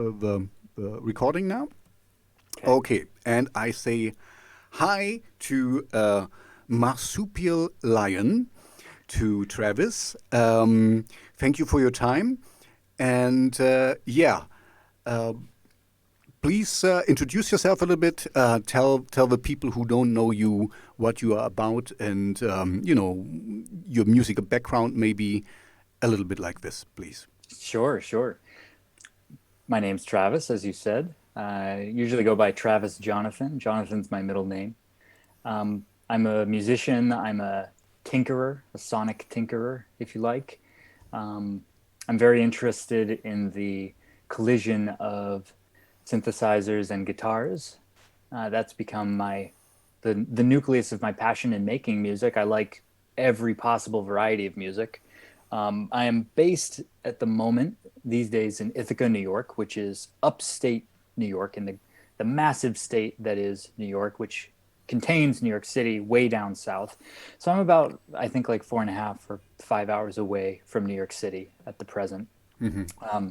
the recording now? Okay. Okay, and I say hi to Marsupial Lion, to Travis. Thank you for your time. And uh, please introduce yourself a little bit. Tell the people who don't know you what you are about, and your musical background, maybe a little bit like this, please. Sure. My name's Travis, as you said. I usually go by Travis Jonathan. Jonathan's my middle name. I'm a musician. I'm a tinkerer, a sonic tinkerer, if you like. I'm very interested in the collision of synthesizers and guitars. That's become the nucleus of my passion in making music. I like every possible variety of music. I am based at the moment these days in Ithaca, New York, which is upstate New York, in the massive state that is New York, which contains New York City way down south. So I'm about, I think, like 4.5 or 5 hours away from New York City at the present. Mm-hmm.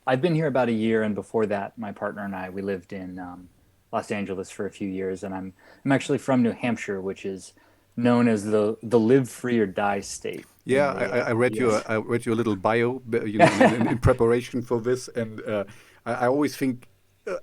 I've been here about a year, and before that, my partner and I, we lived in Los Angeles for a few years, and I'm actually from New Hampshire, which is known as the live free or die state. Yeah, I read US. your little bio, in preparation for this, and I always think,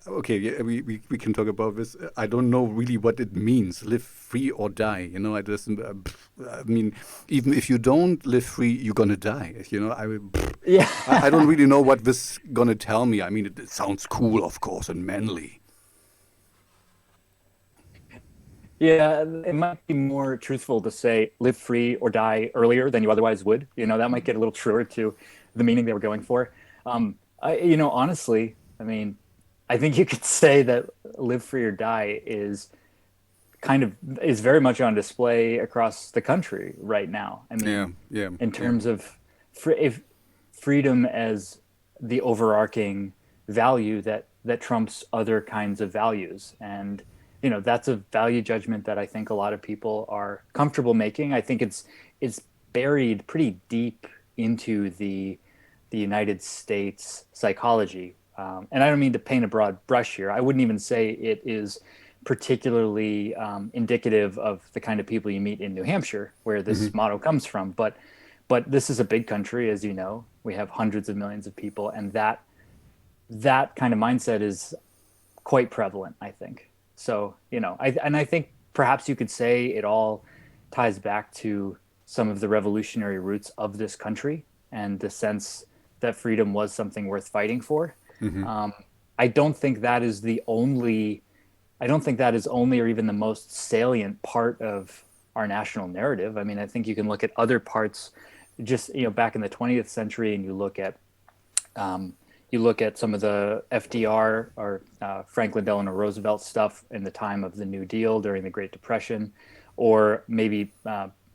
okay, yeah, we can talk about this. I don't know really what it means, live free or die. I just, I mean, even if you don't live free, you're gonna die. Yeah. I don't really know what this gonna tell me. I mean, it sounds cool, of course, and manly. Yeah, it might be more truthful to say live free or die earlier than you otherwise would. That might get a little truer to the meaning they were going for. Honestly, I mean, I think you could say that live free or die is very much on display across the country right now. I mean, in terms of if freedom as the overarching value that trumps other kinds of values. And that's a value judgment that I think a lot of people are comfortable making. I think it's buried pretty deep into the United States psychology. And I don't mean to paint a broad brush here. I wouldn't even say it is particularly indicative of the kind of people you meet in New Hampshire, where this motto comes from. But this is a big country, as you know. We have hundreds of millions of people, and that kind of mindset is quite prevalent, I think. So, I think perhaps you could say it all ties back to some of the revolutionary roots of this country and the sense that freedom was something worth fighting for. I don't think that is only or even the most salient part of our national narrative. I mean, I think you can look at other parts just, back in the 20th century, and you look at some of the FDR or Franklin Delano Roosevelt stuff in the time of the New Deal during the Great Depression, or maybe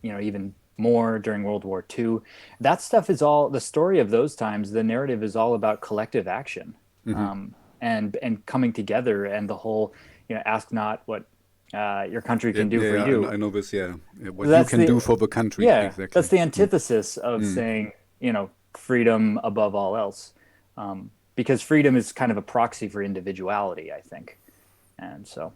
even more during World War II. That stuff is all the story of those times. The narrative is all about collective action and coming together, and the whole ask not what your country can do for you. I know this. Yeah, what you can do for the country. Yeah, exactly. That's the antithesis of saying freedom above all else. Because freedom is kind of a proxy for individuality, I think. And so.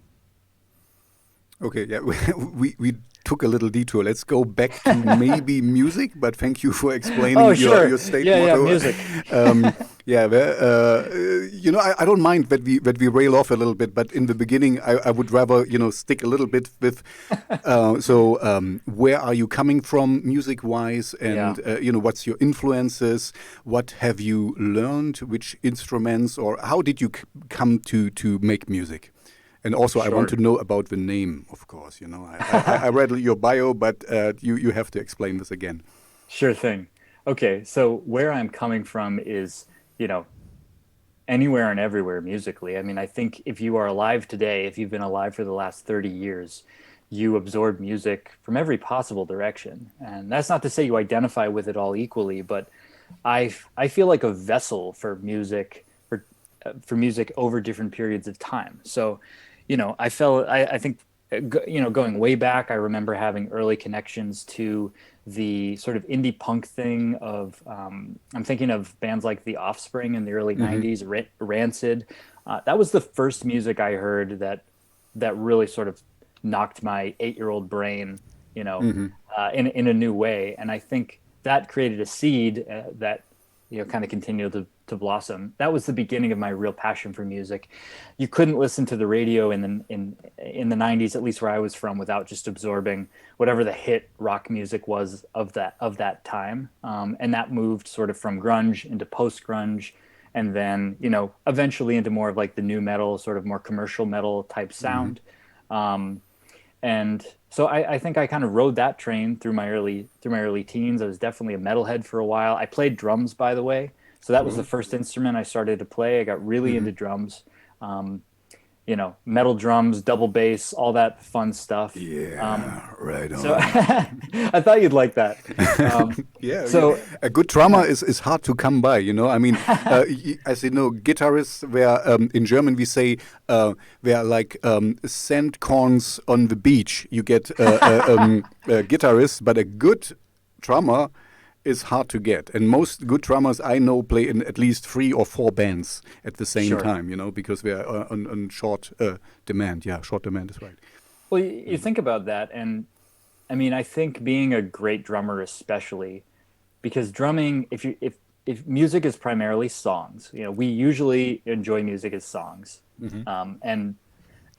Okay, yeah, we took a little detour. Let's go back to maybe music, but thank you for explaining your state motto. Yeah, music. I don't mind that we rail off a little bit, but in the beginning, I would rather stick a little bit with. Where are you coming from, music-wise, and what's your influences? What have you learned? Which instruments, or how did you come to make music? And also, I want to know about the name, of course. I read your bio, but you have to explain this again. Sure thing. Okay, so where I'm coming from is, anywhere and everywhere musically. I mean, I think if you are alive today, if you've been alive for the last 30 years, you absorb music from every possible direction. And that's not to say you identify with it all equally, but I feel like a vessel for music, for music over different periods of time. So, I think going way back, I remember having early connections to the sort of indie punk thing of, I'm thinking of bands like The Offspring in the early 90s, Rancid. That was the first music I heard that really sort of knocked my 8-year-old brain, in a new way. And I think that created a seed that kind of continued to blossom. That was the beginning of my real passion for music. You couldn't listen to the radio in the 90s, at least where I was from, without just absorbing whatever the hit rock music was of that time. And that moved sort of from grunge into post grunge, and then eventually into more of like the new metal, sort of more commercial metal type sound. And so I think I kind of rode that train through my early teens. I was definitely a metalhead for a while. I played drums, by the way. So that was the first instrument I started to play. I got really into drums, metal drums, double bass, all that fun stuff. Yeah, right on. So I thought you'd like that. So a good drummer is hard to come by. I mean, as you know, guitarists were in German we say they're like sand corns on the beach. You get a guitarist, but a good drummer is hard to get, and most good drummers I know play in at least 3 or 4 bands at the same time, because we are on short demand. Yeah, short demand is right. Well, you think about that, and I mean, I think being a great drummer, especially because drumming, if music is primarily songs, we usually enjoy music as songs, and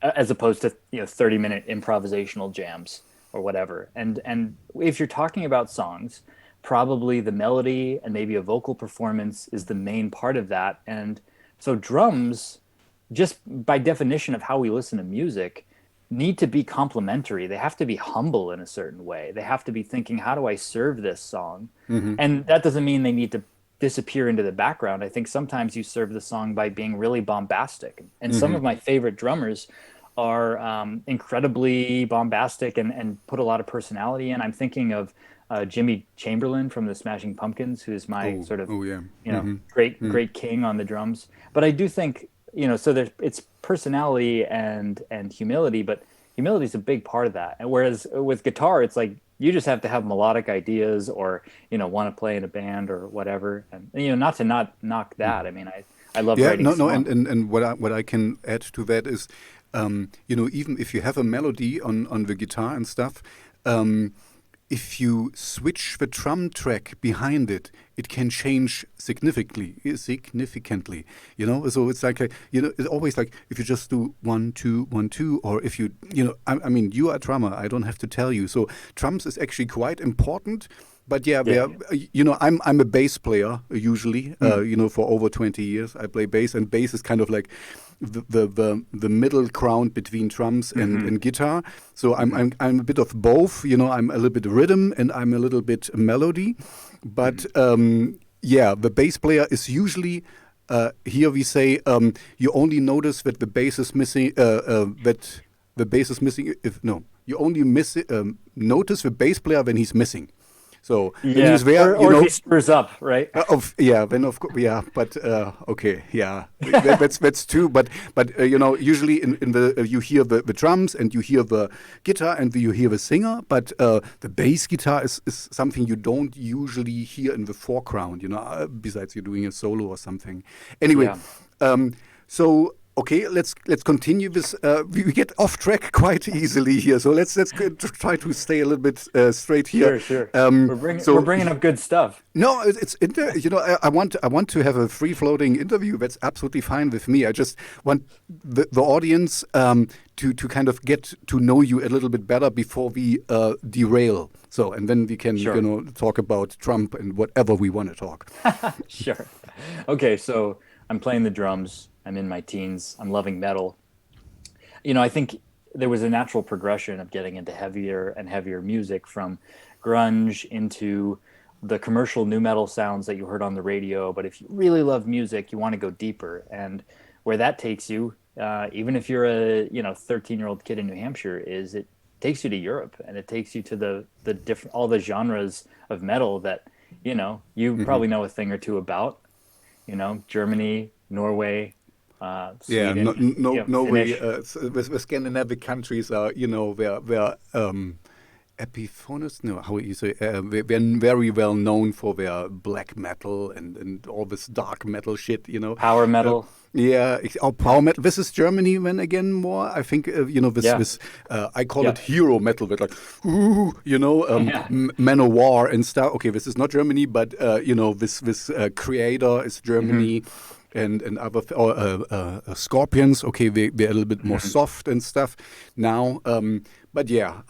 as opposed to 30-minute improvisational jams or whatever. And if you're talking about songs, probably the melody and maybe a vocal performance is the main part of that. And so drums, just by definition of how we listen to music, need to be complementary. They have to be humble in a certain way. They have to be thinking, how do I serve this song? And that doesn't mean they need to disappear into the background. I think sometimes you serve the song by being really bombastic. And some of my favorite drummers are incredibly bombastic and put a lot of personality in. I'm thinking of Jimmy Chamberlain from the Smashing Pumpkins, who's my great king on the drums. But I do think, so it's personality and humility, but humility is a big part of that. And whereas with guitar, it's like you just have to have melodic ideas or want to play in a band or whatever. And not to knock that. I mean, I love writing songs. And what I can add to that is, even if you have a melody on the guitar and stuff. If you switch the drum track behind it, it can change significantly. So it's like it's always like if you just do 1 2 1 2, or if you I mean, you are a drummer. I don't have to tell you. So drums is actually quite important. But I'm a bass player usually. For over 20 years I play bass, and bass is kind of like the middle ground between drums and guitar. So I'm a bit of both. I'm a little bit rhythm and I'm a little bit melody. But the bass player is usually here we say you only notice that the bass is missing. You only notice the bass player when he's missing. So when he's there, or if he screws up, right? Then of course, but okay, that's true. But usually in the you hear the drums and you hear the guitar and you hear the singer, but the bass guitar is something you don't usually hear in the foreground. Besides you're doing a solo or something. Anyway, so. Okay, let's continue this. We get off track quite easily here, so let's try to stay a little bit straight here. Sure. We're bringing up good stuff. No, it's I want to have a free floating interview. That's absolutely fine with me. I just want the audience to kind of get to know you a little bit better before we derail. So, and then we can talk about Trump and whatever we want to talk. Sure. Okay, so I'm playing the drums. I'm in my teens. I'm loving metal. I think there was a natural progression of getting into heavier and heavier music, from grunge into the commercial new metal sounds that you heard on the radio. But if you really love music, you want to go deeper. And where that takes you, even if you're a 13-year-old kid in New Hampshire, is it takes you to Europe, and it takes you to the different, all the genres of metal that you probably know a thing or two about. Germany, Norway, Yeah, Sweden, no way. Finnish. With Scandinavic countries are, they're Epiphonous, no, how you say, they're very well known for their black metal and all this dark metal shit. Power metal. Yeah, power metal. This is Germany then again more. I think, this I call it hero metal, but like, ooh, Manowar and stuff. Okay, this is not Germany, but, this Creator is Germany. And other Scorpions, okay, they're a little bit more soft and stuff now. But yeah,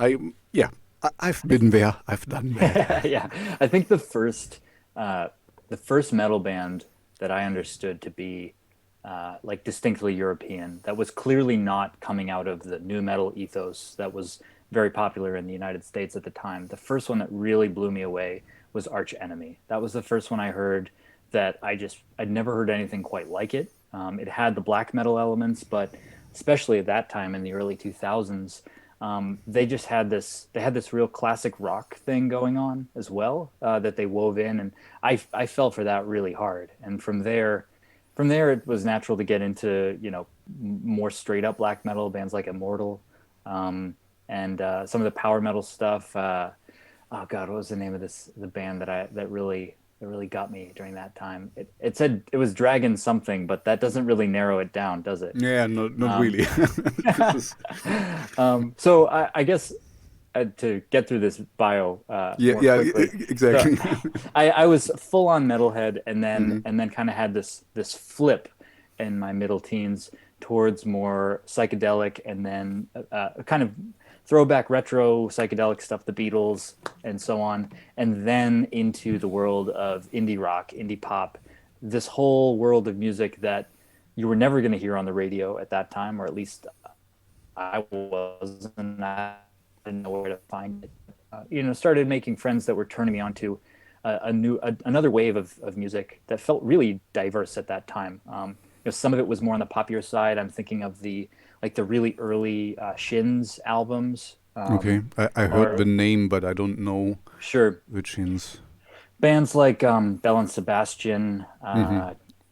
I've been there. I've done that. Yeah, I think the first metal band that I understood to be like distinctly European, that was clearly not coming out of the nu metal ethos that was very popular in the United States at the time. The first one that really blew me away was Arch Enemy. That was the first one I heard that I'd never heard anything quite like it. It had the black metal elements, but especially at that time in the early 2000s, they had this real classic rock thing going on as well, that they wove in, and I fell for that really hard. And from there it was natural to get into, more straight up black metal bands like Immortal, and some of the power metal stuff. Oh God, what was the name of the band that really got me during that time? It said it was Dragon something, but that doesn't really narrow it down, does it? Yeah, not really. So I guess to get through this bio, quickly, exactly. So, I was full on metalhead, and then kind of had this flip in my middle teens towards more psychedelic, and then kind of throwback retro psychedelic stuff, the Beatles and so on, and then into the world of indie rock, indie pop, this whole world of music that you were never going to hear on the radio at that time, or at least I wasn't. I didn't know where to find it. Started making friends that were turning me on to another wave of music that felt really diverse at that time. Some of it was more on the popular side. I'm thinking of the really early Shins albums. Okay, I heard the name, but I don't know which Shins. Bands like Bell and Sebastian,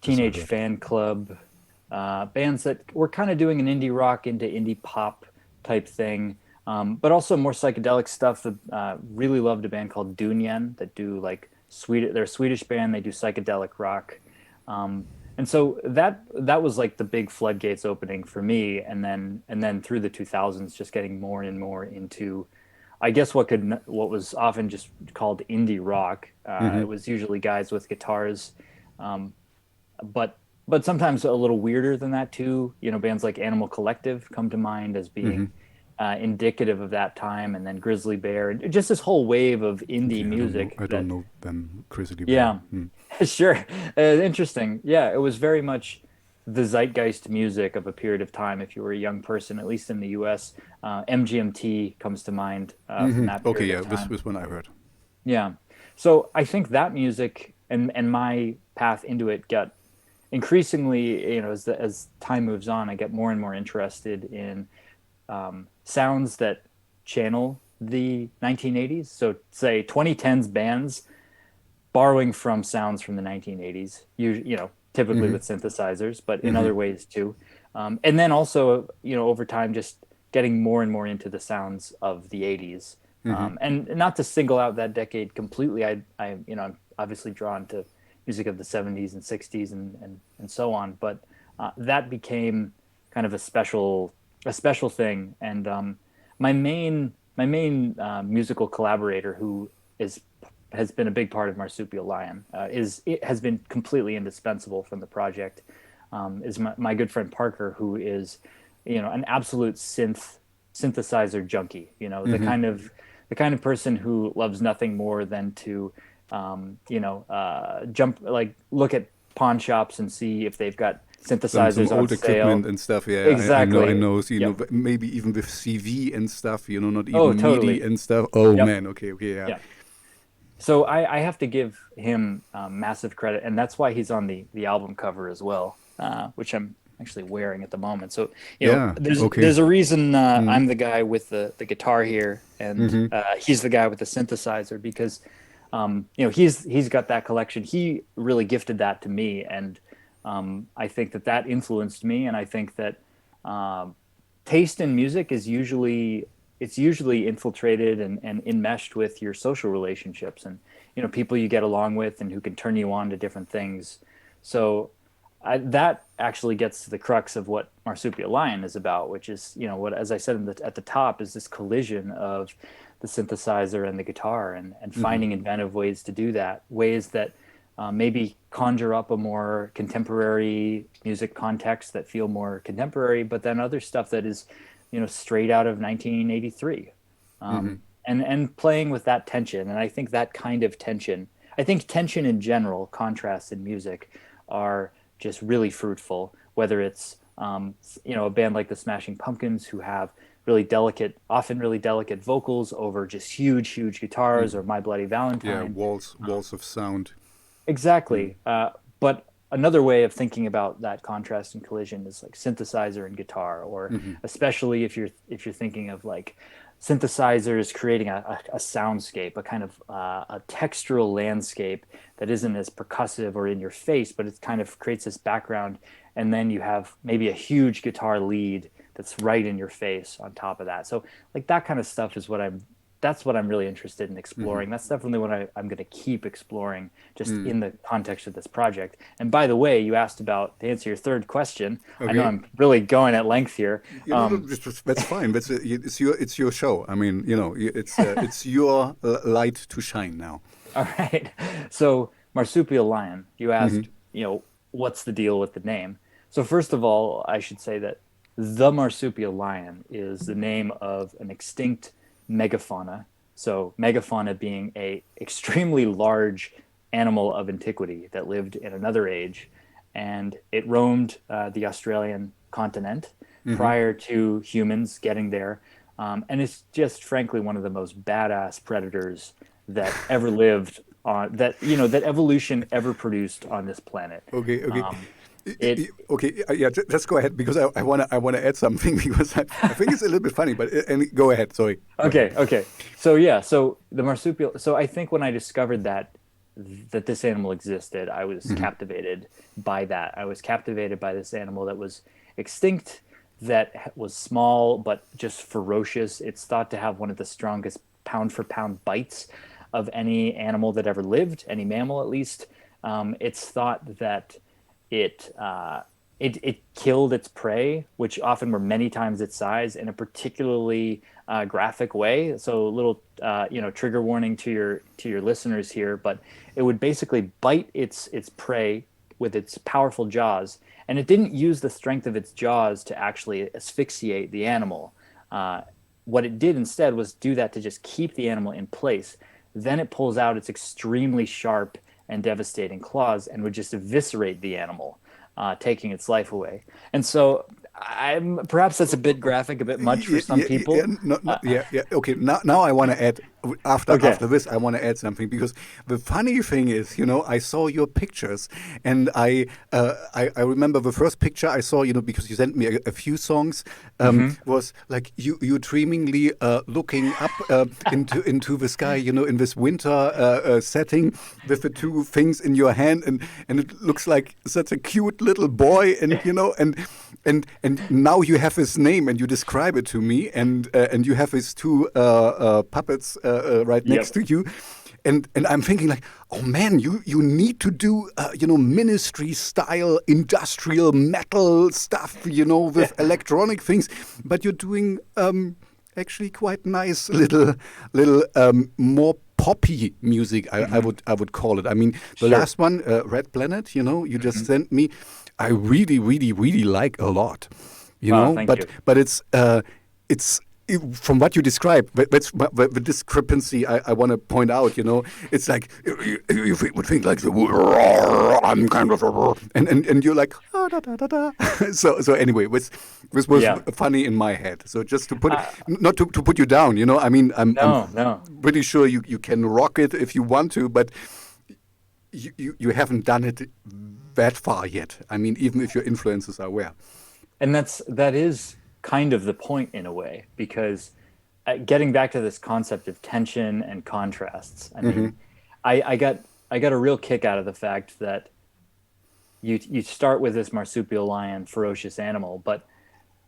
Teenage Fan Club, bands that were kind of doing an indie rock into indie pop type thing, but also more psychedelic stuff. Really loved a band called Dunyan that do they're a Swedish band. They do psychedelic rock. And so that was like the big floodgates opening for me, and then through the 2000s, just getting more and more into, I guess what was often just called indie rock. It was usually guys with guitars, but sometimes a little weirder than that too. Bands like Animal Collective come to mind as being indicative of that time, and then Grizzly Bear, just this whole wave of indie music. I don't know them, Grizzly Bear. Yeah, sure. Interesting. Yeah, it was very much the zeitgeist music of a period of time. If you were a young person, at least in the U.S., MGMT comes to mind from that period of time. This was when I heard. Yeah, so I think that music and my path into it got increasingly, as time moves on, I get more and more interested in sounds that channel the 1980s. So say 2010s bands borrowing from sounds from the 1980s, typically with synthesizers, but in other ways too. And then also, over time, just getting more and more into the sounds of the 80s. And not to single out that decade completely, I'm obviously drawn to music of the 70s and 60s and so on, but that became kind of a special thing. And my main musical collaborator, who has been a big part of Marsupial Lion, has been completely indispensable from the project, is my good friend Parker, who is an absolute synthesizer junkie. The kind of person who loves nothing more than to look at pawn shops and see if they've got synthesizers some old on sale. Equipment and stuff. Yeah, exactly. I know. Maybe even with CV and stuff. Not even totally. MIDI and stuff. Oh man. Okay. Yeah. So I have to give him massive credit, and that's why he's on the album cover as well, which I'm actually wearing at the moment. So there's a reason I'm the guy with the guitar here, and he's the guy with the synthesizer, because he's got that collection. He really gifted that to me, and I think that influenced me, and I think that taste in music is usually infiltrated and enmeshed with your social relationships, and people you get along with and who can turn you on to different things. So that actually gets to the crux of what Marsupial Lion is about, which is what, as I said at the top, is this collision of the synthesizer and the guitar, and finding inventive ways to do that, ways that maybe conjure up a more contemporary music context that feel more contemporary, but then other stuff that is straight out of 1983, and playing with that tension. And I think that kind of tension, tension in general, contrasts in music are just really fruitful, whether it's a band like the Smashing Pumpkins, who have often really delicate vocals over just huge guitars, or My Bloody Valentine. Walls of sound. Exactly. But another way of thinking about that contrast and collision is like synthesizer and guitar, or especially if you're thinking of like synthesizers creating a soundscape, a kind of a textural landscape that isn't as percussive or in your face, but it kind of creates this background, and then you have maybe a huge guitar lead that's right in your face on top of that. So like that kind of stuff is that's what I'm really interested in exploring. That's definitely what I'm going to keep exploring, just in the context of this project. And by the way, you asked about, to answer your third question, okay. I know I'm really going at length here. That's fine. It's your show. I mean, it's your light to shine now. All right. So Marsupial Lion, you asked, what's the deal with the name? So first of all, I should say that the Marsupial Lion is the name of an extinct megafauna. So megafauna being a extremely large animal of antiquity that lived in another age, and it roamed the Australian continent prior to humans getting there, and it's just frankly one of the most badass predators that ever lived on that evolution ever produced on this planet. Okay. Just go ahead, because I want to add something, because I think it's a little bit funny, but go ahead. Sorry. Okay. So the marsupial. So I think when I discovered that this animal existed, I was captivated by that. I was captivated by this animal that was extinct, that was small but just ferocious. It's thought to have one of the strongest pound for pound bites of any animal that ever lived, any mammal at least. It's thought that it killed its prey, which often were many times its size, in a particularly graphic way. So a little trigger warning to your listeners here, but it would basically bite its prey with its powerful jaws, and it didn't use the strength of its jaws to actually asphyxiate the animal. What it did instead was do that to just keep the animal in place. Then it pulls out its extremely sharp and devastating claws and would just eviscerate the animal, taking its life away. And so perhaps that's a bit graphic, a bit much for some people. Okay, now I want to add, after this, I want to add something, because the funny thing is, I saw your pictures, and I remember the first picture I saw, because you sent me a few songs, was like you dreamingly looking up into the sky, in this winter setting, with the two things in your hand, and it looks like such a cute little boy, and and now you have his name, and you describe it to me, and you have his two puppets right next to you, and I'm thinking like, oh man, you need to do Ministry style industrial metal stuff, with electronic things, but you're doing actually quite nice little more poppy music, I would call it. I mean, the last one, Red Planet, you just sent me, I really, really, really like a lot, but it's from what you describe, that's the discrepancy I want to point out. It's like you would think like I'm kind of and you're like da, da, da, da. So anyway, this was funny in my head. So just to put not to put you down, I mean, I'm pretty sure you can rock it if you want to, but you haven't done it that far yet. I mean, even if your influences are aware. And that is kind of the point in a way, because getting back to this concept of tension and contrasts, I mean, I got a real kick out of the fact that you start with this marsupial lion, ferocious animal, but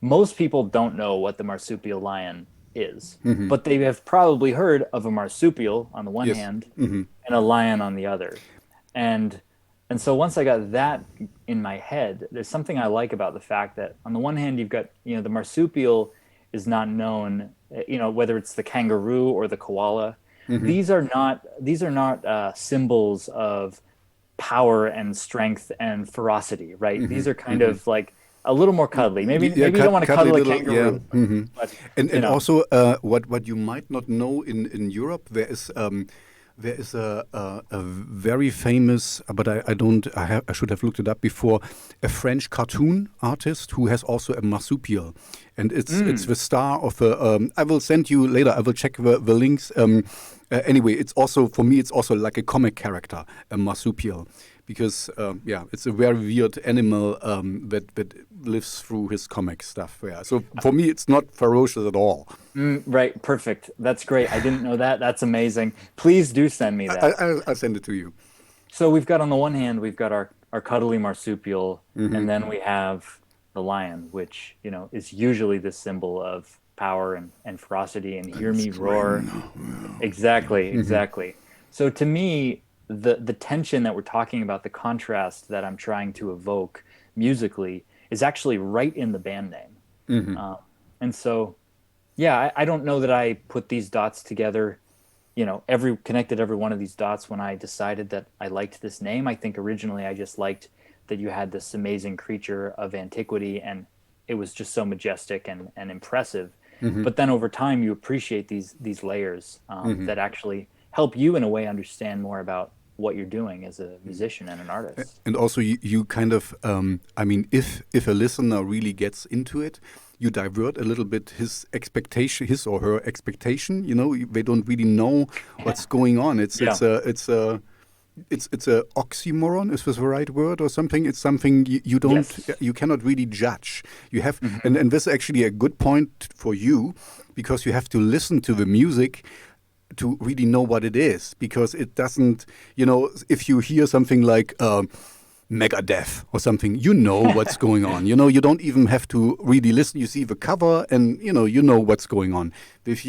most people don't know what the marsupial lion is, but they have probably heard of a marsupial on the one Yes. hand and a lion on the other. And so once I got that in my head, there's something I like about the fact that on the one hand, you've got, the marsupial is not known, whether it's the kangaroo or the koala. These are not symbols of power and strength and ferocity, right? These are kind of like a little more cuddly. Maybe you don't want to cuddle a kangaroo. Yeah. But, and also what you might not know in Europe, there is a very famous, but I should have looked it up before, a French cartoon artist who has also a marsupial, and it's the star of the. I will send you later. I will check the links. Anyway, it's also, for me, it's also like a comic character, a marsupial, because it's a very weird animal that lives through his comic stuff. Yeah, so for me, it's not ferocious at all. Right, perfect. That's great. I didn't know that. That's amazing. Please do send me that. I'll send it to you. So we've got, on the one hand, we've got our cuddly marsupial, and then we have the lion, which is usually the symbol of power and ferocity and hear me roar. Exactly. So to me, the tension that we're talking about, the contrast that I'm trying to evoke musically, is actually right in the band name. And so, I don't know that I put these dots together, connected every one of these dots when I decided that I liked this name. I think originally I just liked that you had this amazing creature of antiquity, and it was just so majestic and impressive. But then over time, you appreciate these layers that actually help you in a way understand more about what you're doing as a musician and an artist. And also, you kind of, if a listener really gets into it, you divert a little bit his or her expectation. They don't really know what's going on. It's a oxymoron. Is this the right word or something? It's something you don't, you cannot really judge. You have, and this is actually a good point for you, because you have to listen to the music to really know what it is, because it doesn't, if you hear something like Megadeth or something, what's going on. You don't even have to really listen. You see the cover and you know what's going on. With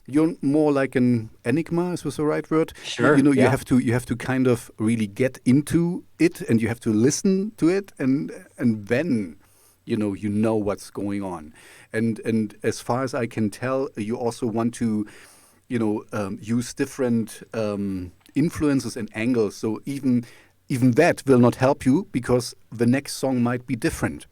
you're more like an enigma, is this the right word? Sure. You have to kind of really get into it, and you have to listen to it, and then you know what's going on. And as far as I can tell, you also want to use different influences and angles. So even that will not help you, because the next song might be different.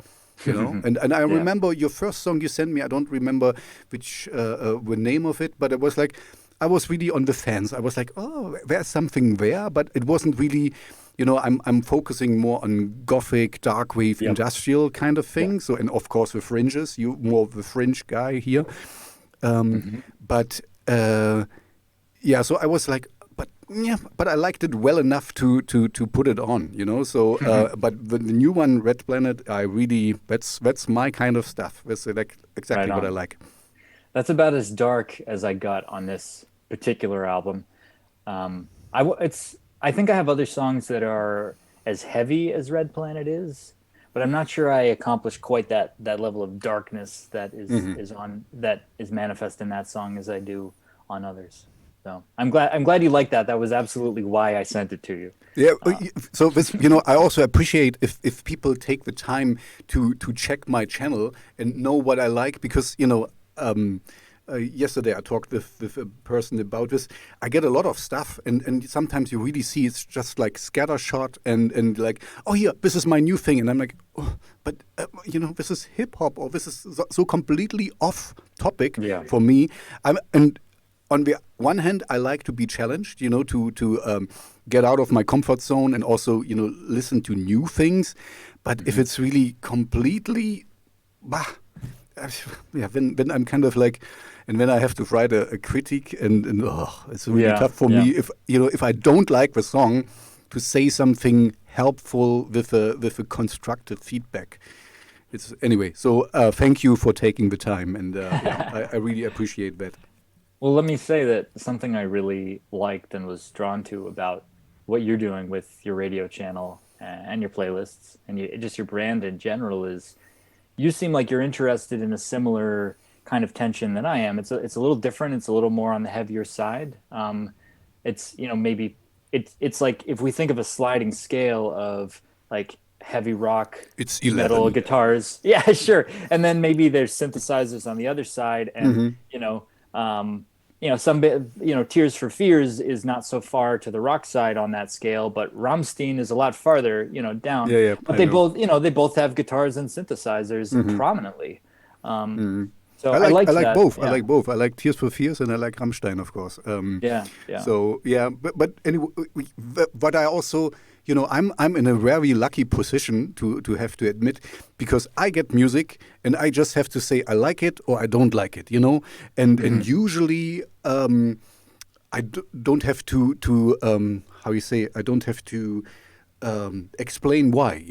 And I remember your first song you sent me. I don't remember which the name of it, but it was like, I was really on the fence. I was like, oh, there's something there, but it wasn't really, I'm focusing more on gothic, dark wave, industrial kind of thing. So, and of course the fringes. You more of the fringe guy here, but so I was like, but I liked it well enough to put it on, So, but the new one, Red Planet, I really, that's my kind of stuff. That's like exactly what I like. That's about as dark as I got on this particular album. I think I have other songs that are as heavy as Red Planet is, but I'm not sure I accomplished quite that level of darkness that is manifest in that song as I do on others. So I'm glad you like that. That was absolutely why I sent it to you. Yeah. So this, I also appreciate if people take the time to check my channel and know what I like, because yesterday I talked with a person about this. I get a lot of stuff, and sometimes you really see it's just like scattershot and like, oh yeah, this is my new thing, and I'm like, oh, but this is hip hop, or this is so completely off topic for me. And on the one hand, I like to be challenged, to get out of my comfort zone and also, listen to new things. But if it's really completely, then I'm kind of like, and then I have to write a critique, and it's really tough for me if I don't like the song, to say something helpful with a constructive feedback. Anyway. So thank you for taking the time, and I really appreciate that. Well, let me say that something I really liked and was drawn to about what you're doing with your radio channel and your playlists and just your brand in general is, you seem like you're interested in a similar kind of tension that I am. It's a little different. It's a little more on the heavier side. It's, maybe it's like if we think of a sliding scale of like heavy rock, it's 11. Metal guitars. Yeah, sure. And then maybe there's synthesizers on the other side, and some Tears for Fears is not so far to the rock side on that scale, but Rammstein is a lot farther, down. Yeah, but they both have guitars and synthesizers prominently. So I like that. Both. Yeah. I like both. I like Tears for Fears and I like Rammstein, of course. Yeah. So yeah, but anyway, but I also, I'm in a very lucky position to have to admit, because I get music and I just have to say I like it or I don't like it, and usually I don't have to how you say, I don't have to explain why,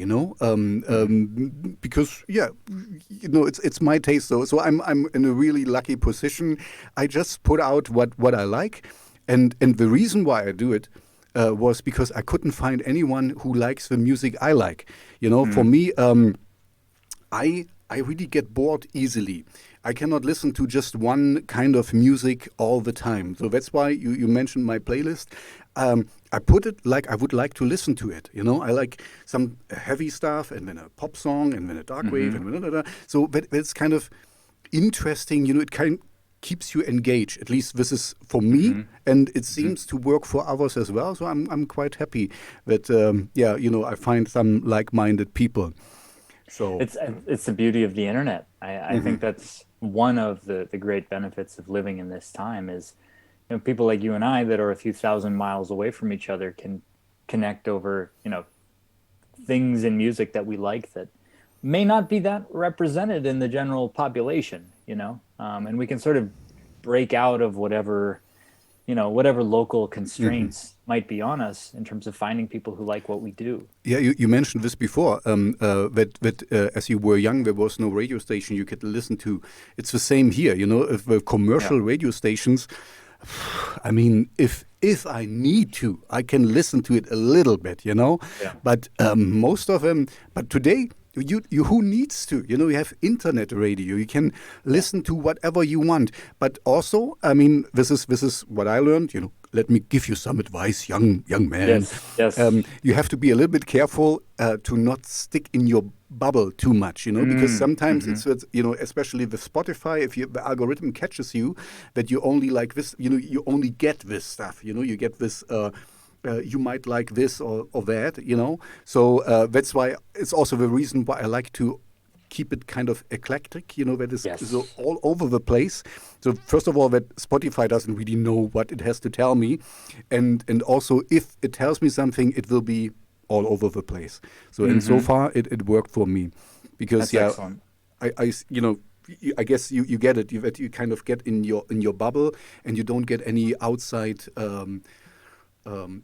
because it's my taste. So I'm in a really lucky position. I just put out what I like, and the reason why I do it was because I couldn't find anyone who likes the music I like. For me, I really get bored easily. I cannot listen to just one kind of music all the time. So that's why you mentioned my playlist. I put it like I would like to listen to it. I like some heavy stuff, and then a pop song, and then a dark wave, and blah, blah, blah. So that's kind of interesting. It kind of keeps you engaged. At least this is for me, and it seems to work for others as well. So I'm quite happy that I find some like-minded people. So it's the beauty of the internet. I think that's one of the great benefits of living in this time is, people like you and I that are a few thousand miles away from each other can connect over, things in music that we like that may not be that represented in the general population, and we can sort of break out of whatever local constraints might be on us in terms of finding people who like what we do. Yeah, you mentioned this before, that as you were young, there was no radio station you could listen to. It's the same here, if the commercial radio stations, I mean, if I need to, I can listen to it a little bit, but most of them, but today, you who needs to? You have internet radio. You can listen to whatever you want. But also, I mean, this is what I learned. Let me give you some advice, young man. Yes. You have to be a little bit careful to not stick in your bubble too much. Because sometimes it's especially with Spotify, if the algorithm catches you that you only like this, you only get this stuff. You get this. You might like this or that, So that's why it's also the reason why I like to keep it kind of eclectic, that is so all over the place. So first of all, that Spotify doesn't really know what it has to tell me. And also, if it tells me something, it will be all over the place. So and so far, it worked for me. Because, that's excellent. I guess you get it, that you kind of get in your bubble and you don't get any outside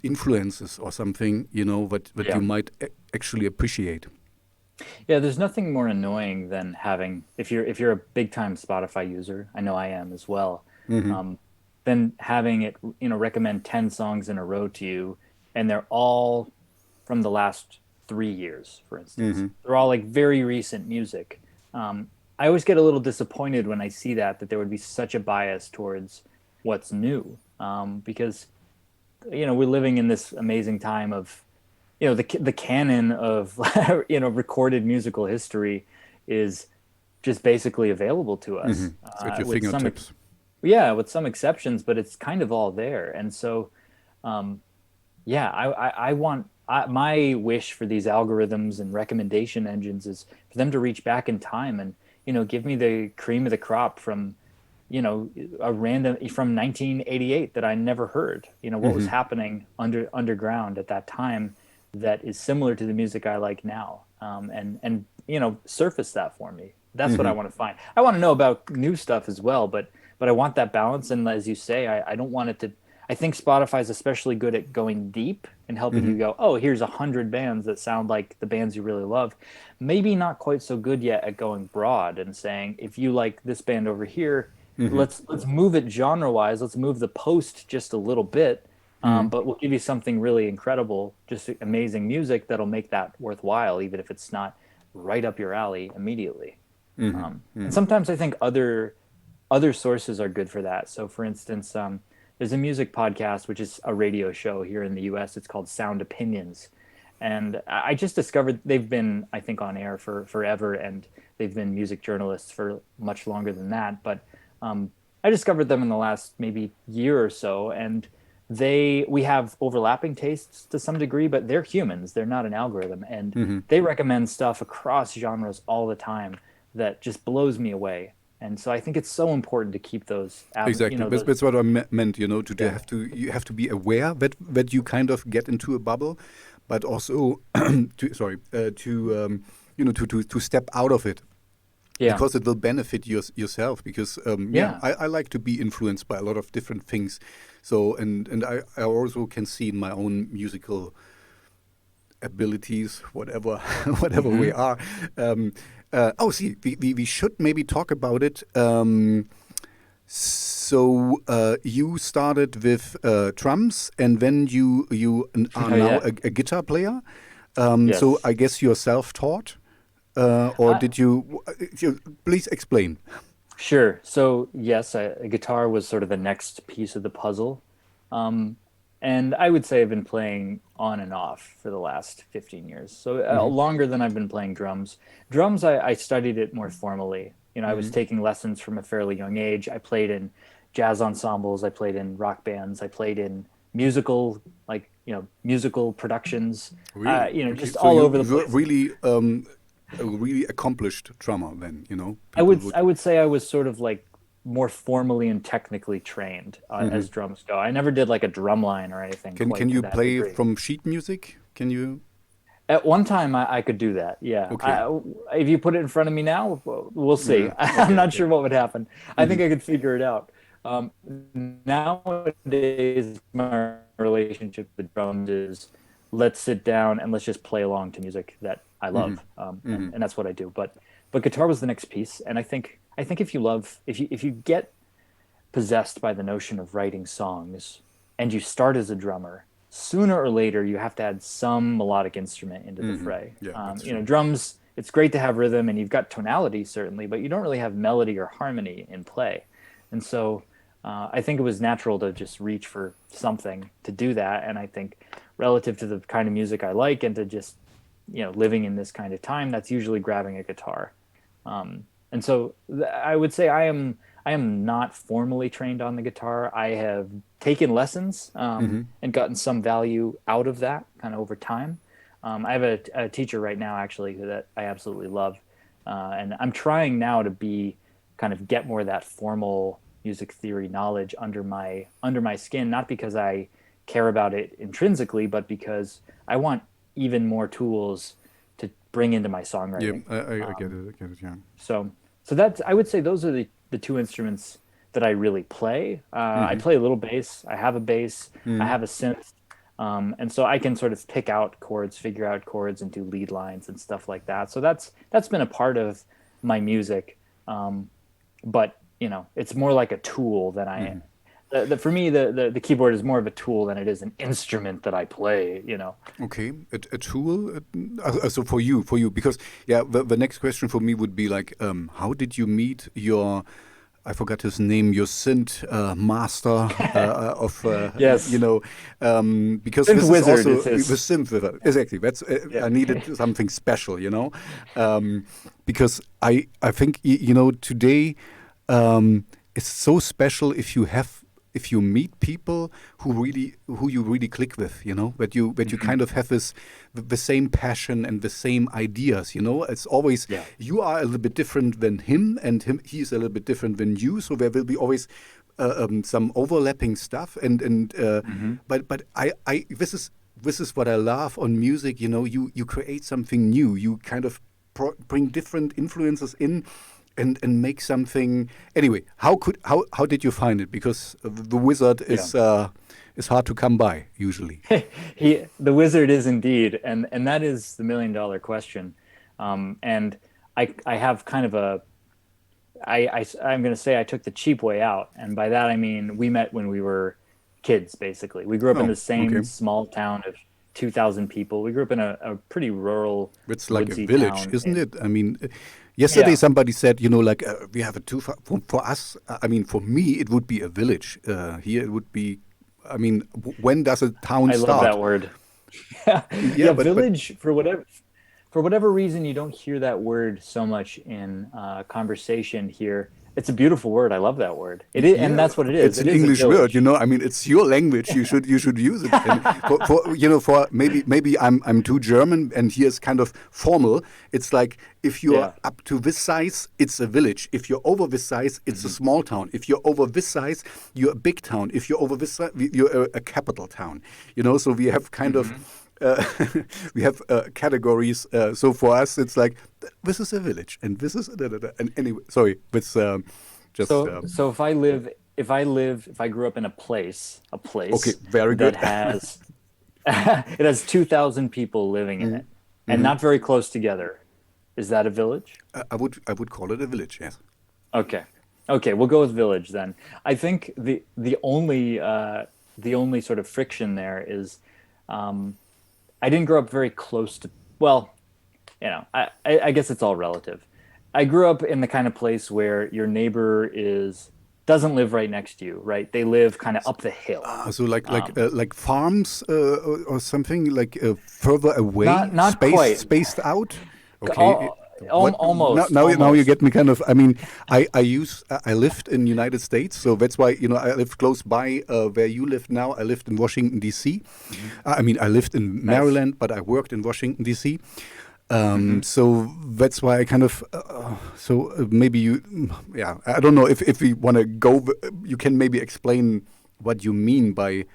influences or something, that you might actually appreciate. Yeah, there's nothing more annoying than having, if you're a big time Spotify user, I know I am as well, then having it, recommend 10 songs in a row to you, and they're all from the last 3 years, for instance. They're all like very recent music. I always get a little disappointed when I see that there would be such a bias towards what's new, because we're living in this amazing time of, the canon of, recorded musical history is just basically available to us. At your fingertips. With some exceptions, but it's kind of all there. And so, I want, my wish for these algorithms and recommendation engines is for them to reach back in time and, give me the cream of the crop from, a random from 1988 that I never heard, what was happening underground at that time that is similar to the music I like now, and surface that for me. That's what I want to find. I want to know about new stuff as well, but I want that balance. And as you say, I don't want it to. I think Spotify is especially good at going deep and helping you go, oh, here's 100 bands that sound like the bands you really love. Maybe not quite so good yet at going broad and saying, if you like this band over here, let's move it genre-wise. Let's move the post just a little bit, but will give you something really incredible, just amazing music that'll make that worthwhile, even if it's not right up your alley immediately. And sometimes I think other sources are good for that. So, for instance, there's a music podcast, which is a radio show here in the U.S. It's called Sound Opinions. And I just discovered they've been, I think, on air for forever, and they've been music journalists for much longer than that. But I discovered them in the last maybe year or so, and we have overlapping tastes to some degree, but they're humans. They're not an algorithm, and they recommend stuff across genres all the time that just blows me away. And so I think it's so important to keep those. Exactly, that's what I meant. You know, you have to be aware that you kind of get into a bubble, but also to step out of it. Yeah. Because it will benefit yourself. Because I like to be influenced by a lot of different things. So and I also can see in my own musical abilities, whatever we are. We should maybe talk about it. So you started with drums, and then you are now a guitar player. Yes. So I guess you're self-taught, or did you? Please explain. Sure. So yes, a guitar was sort of the next piece of the puzzle, and I would say I've been playing on and off for the last 15 years. So longer than I've been playing drums. Drums, I studied it more formally. You know, I was taking lessons from a fairly young age. I played in jazz ensembles. I played in rock bands. I played in musical productions. Really? Just all over the place. Really, a really accomplished drummer. Then I would say I was sort of like more formally and technically trained as drums go. I never did like a drum line or anything. Can you play from sheet music? Can you? At one time, I could do that. Yeah. Okay. If you put it in front of me now, we'll see. Yeah. I'm not sure what would happen. I think I could figure it out. Nowadays, my relationship with drums is let's sit down and let's just play along to music that I love, and that's what I do. But guitar was the next piece, and I think if you get possessed by the notion of writing songs, and you start as a drummer, sooner or later you have to add some melodic instrument into the fray. Yeah, drums, it's great to have rhythm and you've got tonality certainly, but you don't really have melody or harmony in play. And so I think it was natural to just reach for something to do that. And I think relative to the kind of music I like and to just, living in this kind of time, that's usually grabbing a guitar. And so I would say I am not formally trained on the guitar. I have taken lessons and gotten some value out of that kind of over time. I have a teacher right now actually that I absolutely love, and I'm trying now to get more of that formal music theory knowledge under my skin, not because I care about it intrinsically, but because I want even more tools to bring into my songwriting. Yeah, I get it. Yeah. So that's, I would say those are the two instruments that I really play. I play a little bass. I have a bass. I have a synth. And so I can sort of pick out chords, figure out chords, and do lead lines and stuff like that. So that's been a part of my music. But it's more like a tool than I am. For me, the keyboard is more of a tool than it is an instrument that I play. Okay, a tool. So for you, because the next question for me would be like, how did you meet your? I forgot his name. Your synth master of yes, because synth this wizard is also the synth wizard. Exactly. That's I needed something special, because I think today it's so special if you meet people who you really click with, that you kind of have the same passion and the same ideas, It's always you are a little bit different than him, and he's a little bit different than you, so there will be always some overlapping stuff, but I this is what I love on music, you create something new, you kind of bring different influences in. And make something. Anyway, how did you find it? Because the wizard is hard to come by usually. The wizard is indeed, and that is the $1 million question. And I have kind of I'm going to say I took the cheap way out, and by that I mean we met when we were kids, basically. We grew up in the same okay. small town of 2,000 people. We grew up in a pretty rural, It's like a woodsy village, town. isn't it? I mean, yesterday Yeah, somebody said, like we have a too far for us. I mean, for me, it would be a village. Here, it would be. I mean, when does a town I love start? that word. Yeah, Yeah, yeah, but village, for whatever reason, you don't hear that word so much in conversation here. It's a beautiful word. I love that word. It is, and yeah, that's what it is. it's It an is a English word. village. I mean, it's your language. You should use it. And for maybe I'm too German, and here's kind of formal. It's like if you're Yeah. up to this size, it's a village. If you're over this size, it's a small town. If you're over this size, you're a big town. If you're over this size, you're a capital town. So we have kind of. We have categories. So for us, it's like this is a village, and this is and anyway. Sorry, it's just So if I grew up in a place okay. Very that good. has it has 2,000 people living in it and not very close together, is that a village? I would call it a village. Yes. Okay. Okay, we'll go with village then. I think the only sort of friction there is I didn't grow up very close to, well, I guess it's all relative. I grew up in the kind of place where your neighbor doesn't live right next to you, right? They live kind of up the hill. So like farms or something like further away, Not quite. spaced out. Okay. Almost. Now you Almost. get me kind of. I mean, I lived in United States, so that's why I lived close by where you live now. I lived in Washington D.C. I mean, I lived in Maryland, but I worked in Washington D.C. So that's why I kind of. Maybe I don't know if we want to go. You can maybe explain what you mean by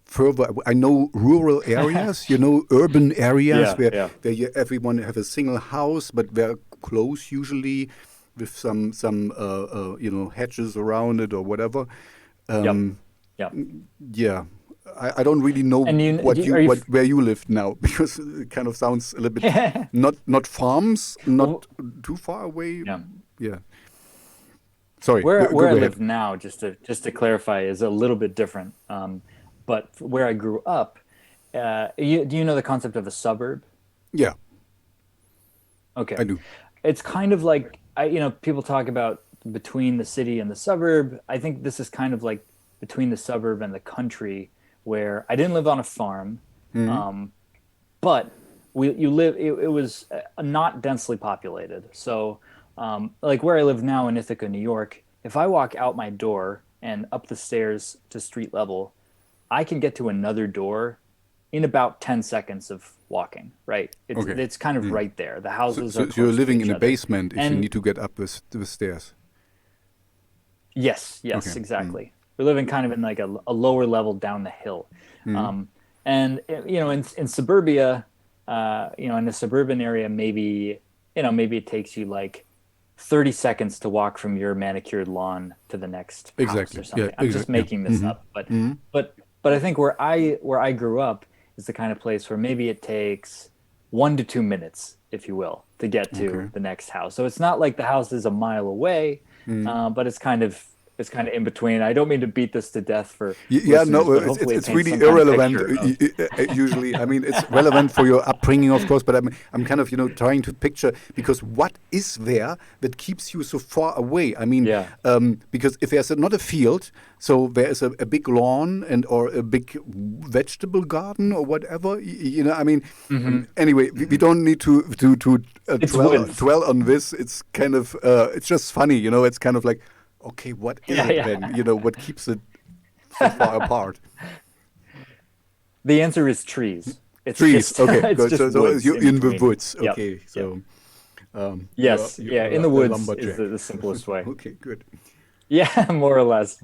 further. I know rural areas, urban areas where everyone have a single house, but they're close usually with some hedges around it or whatever. Yep. Yeah. I don't really know And where you live now, because it kind of sounds a little bit not farms, not too far away. Yeah. Sorry. Where go I ahead. live now, just to clarify, is a little bit different. But where I grew up, do you know the concept of a suburb? Yeah, Okay. I do. It's kind of like, people talk about between the city and the suburb. I think this is kind of like between the suburb and the country, where I didn't live on a farm, but it was not densely populated. So like where I live now in Ithaca, New York, if I walk out my door and up the stairs to street level, I can get to another door in about 10 seconds of walking, right? It's kind of right there. The houses are So you're close to living each in a other. basement if you And need to get up the stairs. yes, Okay. exactly. We're living kind of in like a lower level down the hill. And in suburbia, in a suburban area, maybe it takes you like 30 seconds to walk from your manicured lawn to the next house Exactly. or something. Yeah, I'm just making this up, but I think where I grew up is the kind of place where maybe it takes 1 to 2 minutes, if you will, to get to the next house. So it's not like the house is a mile away, but it's kind of in between. I don't mean to beat this to death for Yeah, listeners, no, but hopefully it's it paints really some kind of irrelevant picture of- usually. I mean, it's relevant for your upbringing, of course, but I'm kind of trying to picture, because what is there that keeps you so far away? I mean, because if there's not a field, so there is a big lawn or a big vegetable garden or whatever. I mean, anyway, we don't need to dwell on this. It's kind of it's just funny, It's kind of like, okay, what is it then? What keeps it so far apart? The answer is trees. It's Trees. just, Okay, it's good. just So woods you're in the between. woods. Yep, Okay, yep. so Yes, you're in the a woods lumberjack. is the simplest way. Okay, good. Yeah, more or less.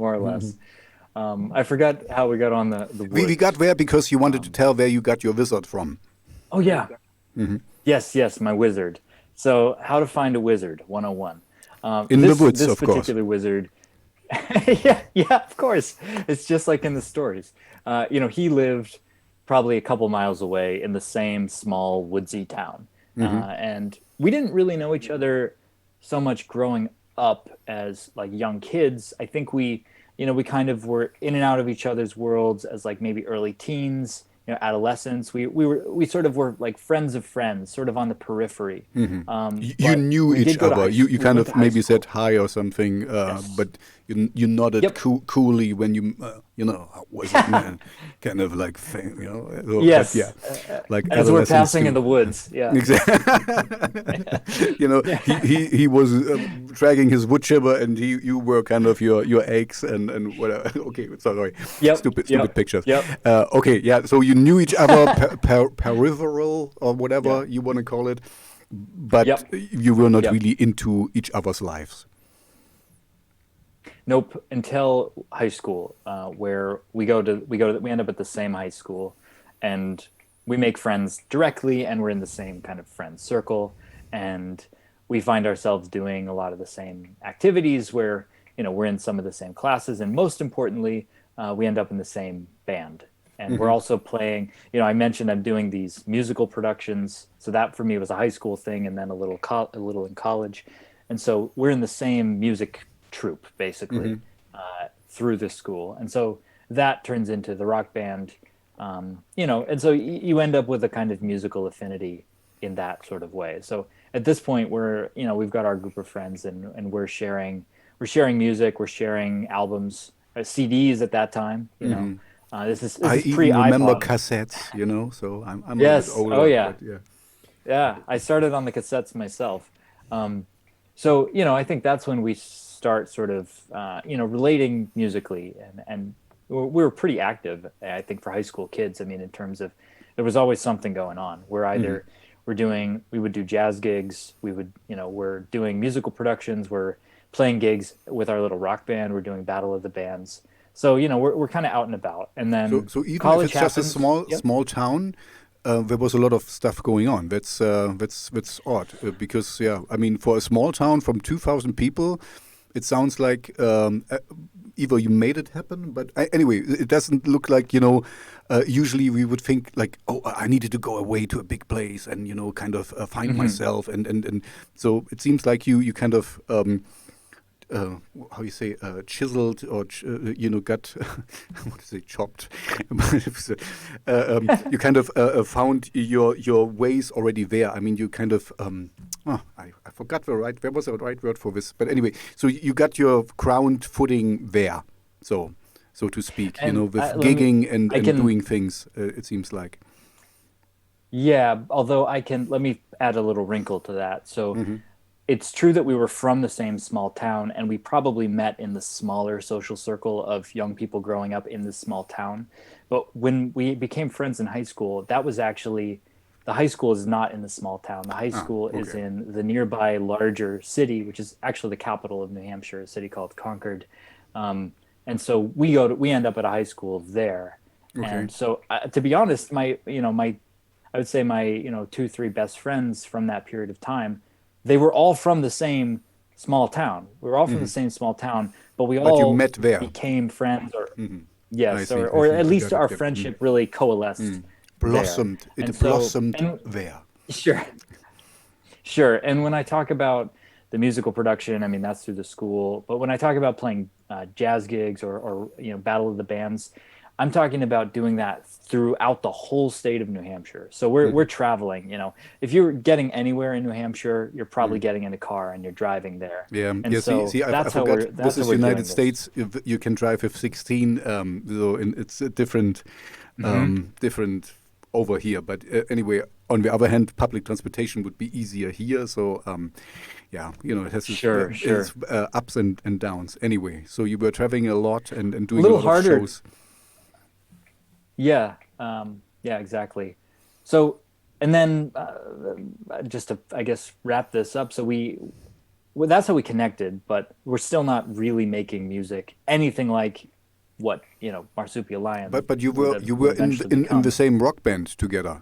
I forgot how we got on the woods. We got there because you wanted to tell where you got your wizard from. Oh yeah. Yes, my wizard. So how to find a wizard 101. In the woods, this of course. particular wizard. yeah, of course. It's just like in the stories. He lived probably a couple miles away in the same small woodsy town. And we didn't really know each other so much growing up as like young kids. I think we we kind of were in and out of each other's worlds as like maybe early teens, adolescence. We sort of were like friends of friends, sort of on the periphery. You knew each other. You kind of maybe said hi or something, Yes. but you nodded Yep. coolly when how was it, man? Kind of like, so, Yes. but yeah, like As we're adolescents passing in do. the woods. Yeah. Exactly. He was dragging his wood chipper, and you were kind of your eggs and whatever. Okay, sorry, Yep. stupid pictures. Yep. Okay, yeah. So you knew each other, peripheral or whatever you want to call it, but Yep. you were not Yep. really into each other's lives. Nope, until high school, where we end up at the same high school, and we make friends directly, and we're in the same kind of friend circle, and we find ourselves doing a lot of the same activities where we're in some of the same classes, and most importantly, we end up in the same band, and we're also playing. I mentioned I'm doing these musical productions, so that for me was a high school thing, and then a little in college, and so we're in the same music troupe basically through this school, and so that turns into the rock band, and so you end up with a kind of musical affinity in that sort of way. So at this point we've got our group of friends, and we're sharing music, we're sharing albums, CDs at that time. This is I pre even remember iPod. cassettes. So I'm Yes. a bit older. Oh yeah. But yeah. Yeah, I started on the cassettes myself. So, I think that's when we start sort of, relating musically, and we were pretty active, I think, for high school kids. I mean, in terms of, there was always something going on. We're either, we would do jazz gigs, we're doing musical productions, we're playing gigs with our little rock band, we're doing Battle of the Bands. So, we're kind of out and about. And then So even if college it's just a happens. Yep. small town, there was a lot of stuff going on. That's odd, because I mean, for a small town from 2,000 people, it sounds like either you made it happen, but anyway, it doesn't look like usually we would think like, oh, I needed to go away to a big place and kind of find myself, and so it seems like you kind of. How you say, chiseled or got what is it, chopped. You kind of found your ways already there. I mean, you kind of I forgot where was the right word for this, but anyway, so you got your ground footing there, so to speak, And with let gigging and I can- doing things. It seems like. Yeah, although let me add a little wrinkle to that. So it's true that we were from the same small town, and we probably met in the smaller social circle of young people growing up in this small town. But when we became friends in high school, that was actually, the high school is not in the small town. The high school is okay. in the nearby larger city, which is actually the capital of New Hampshire, a city called Concord. And so we end up at a high school there. Okay. And so to be honest, I would say my 2-3 best friends from that period of time, they were all from the same small town. We were all from the same small town, but you all met there. became friends, or I yes, see, or I see. at least Got it, our got it. friendship really coalesced. Blossomed. There. It And so- blossomed and- there. Sure. And when I talk about the musical production, I mean, that's through the school. But when I talk about playing jazz gigs or Battle of the Bands, I'm talking about doing that throughout the whole state of New Hampshire. So we're traveling. If you're getting anywhere in New Hampshire, you're probably getting in a car and you're driving there. Yeah, And yeah. so See, I that's how forgot. that's This how is we're doing United this. States. If you can drive with 16, so it's a different, different over here. But anyway, on the other hand, public transportation would be easier here. So it has Sure. its ups and downs. Anyway, so you were traveling a lot and doing a little lot harder. of shows. Yeah, exactly. So, and then just to, I guess, wrap this up. So that's how we connected, but we're still not really making music, anything like what, Marsupial Lion. But you would were have you were eventually in become. the same rock band together.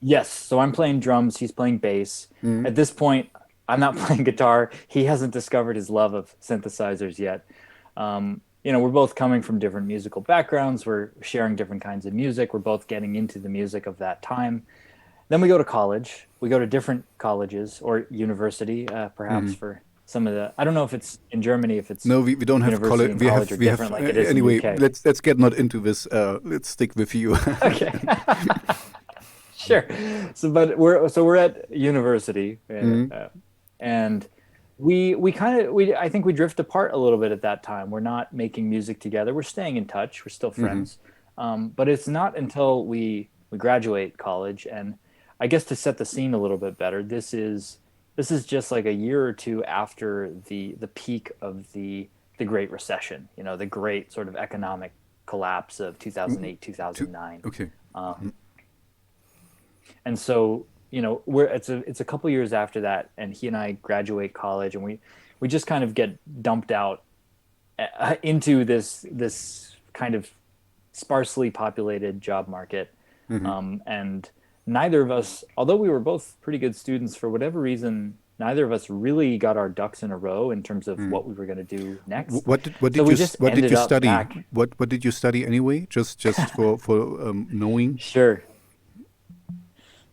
Yes. So I'm playing drums. He's playing bass. At this point, I'm not playing guitar. He hasn't discovered his love of synthesizers yet. We're both coming from different musical backgrounds. We're sharing different kinds of music. We're both getting into the music of that time. Then we go to college. We go to different colleges or university, perhaps for some of the, I don't know if it's in Germany, if it's No, we don't have university college. and We college have are different like it is in anyway. the UK. Let's get not into this. Let's stick with you. Okay. Sure. So, but we're at university, and I think we drift apart a little bit at that time. We're not making music together. We're staying in touch. We're still friends, but it's not until we graduate college. And I guess to set the scene a little bit better, this is just like a year or two after the peak of the Great Recession. You know, the great sort of economic collapse of 2008, 2009. Okay. And so, you know, it's a couple years after that, and he and I graduate college, and we just kind of get dumped out into this kind of sparsely populated job market. And neither of us, although we were both pretty good students, for whatever reason, neither of us really got our ducks in a row in terms of what we were going to do next. What did you study? What did you study anyway? Just for knowing. Sure.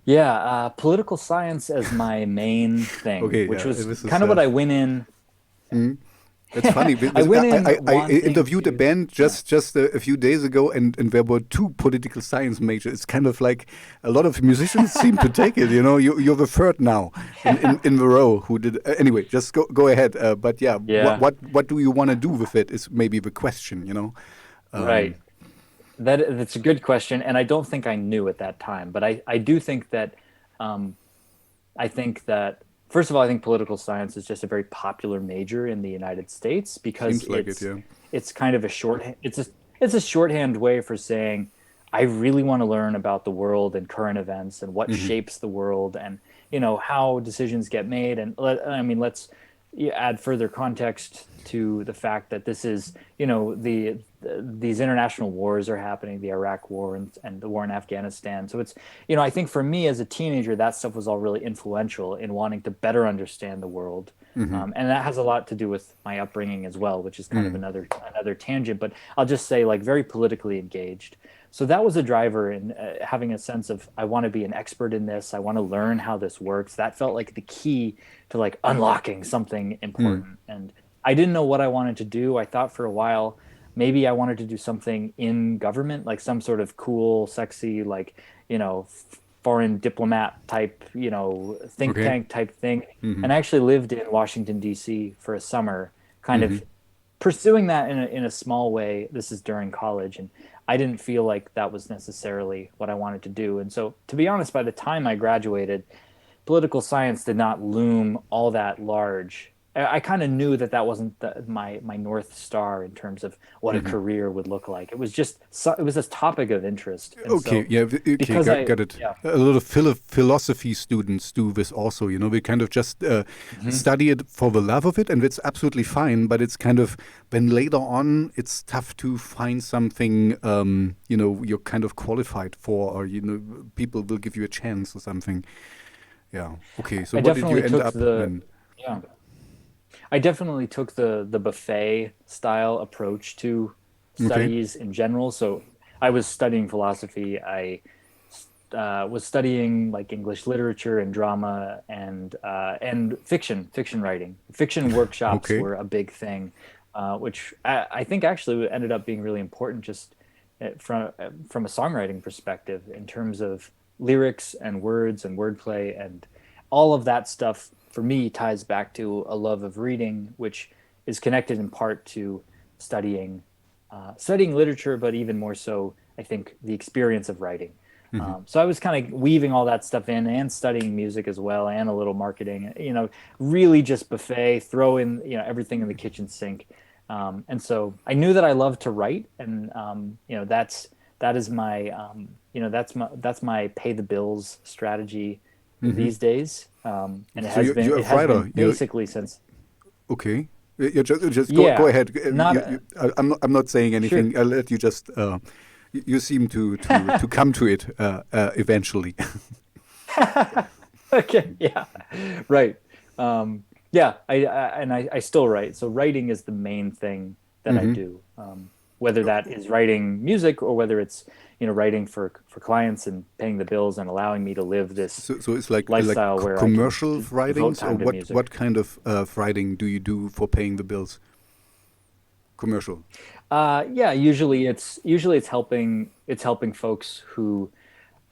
Yeah, political science as my main thing, which was kind of what I went in. It's funny because I interviewed a band just a few days ago, and there were two political science majors. It's kind of like a lot of musicians seem to take it. You know, you're the third now in the row who did. Anyway, just go ahead. But yeah. What do you want to do with it is maybe the question. You know. Right. That's a good question, and I don't think I knew at that time. But I do think that first of all, I think political science is just a very popular major in the United States because it's kind of it's a shorthand way for saying I really want to learn about the world and current events and what shapes the world and, you know, how decisions get made. And let's add further context to the fact that this is, you know, these international wars are happening, the Iraq war and the war in Afghanistan. So it's, you know, I think for me as a teenager, that stuff was all really influential in wanting to better understand the world. And that has a lot to do with my upbringing as well, which is kind of another tangent, but I'll just say like very politically engaged. So that was a driver in having a sense of, I want to be an expert in this. I want to learn how this works. That felt like the key to like unlocking something important. And I didn't know what I wanted to do. I thought for a while, maybe I wanted to do something in government, like some sort of cool, sexy, like, you know, foreign diplomat type, you know, think tank type thing. And I actually lived in Washington, D.C. for a summer, kind of pursuing that in a small way. This is during college. And I didn't feel like that was necessarily what I wanted to do. And so, to be honest, by the time I graduated, political science did not loom all that large. I kind of knew that wasn't my North Star in terms of what a career would look like. It was just it was this topic of interest. And got it. Yeah. A lot of philosophy students do this also. You know, we kind of just study it for the love of it, and it's absolutely fine. But it's kind of then later on, it's tough to find something you know you're kind of qualified for, or you know people will give you a chance or something. Yeah. Okay. So what did you end up? I definitely took the buffet style approach to studies in general. So I was studying philosophy. I was studying like English literature and drama and fiction writing. Fiction workshops were a big thing, which I think actually ended up being really important just from a songwriting perspective in terms of lyrics and words and wordplay and all of that stuff. For me, ties back to a love of reading, which is connected in part to studying literature, but even more so, I think, the experience of writing. So I was kind of weaving all that stuff in and studying music as well and a little marketing, you know, really just buffet, throw in, you know, everything in the kitchen sink. And so I knew that I loved to write, and, you know, that is my, you know, that's my pay the bills strategy these days. And it has been basically since. Okay. You just go ahead. I'm not saying anything. Sure. I'll let you just. You seem to come to it eventually. Okay. Yeah. Right. I still write. So writing is the main thing that I do. whether that is writing music or whether it's writing for clients and paying the bills and allowing me to live this So it's like lifestyle where commercial I can writings, or devote time to music. what kind of writing do you do for paying the bills? Commercial. Yeah, usually it's helping folks who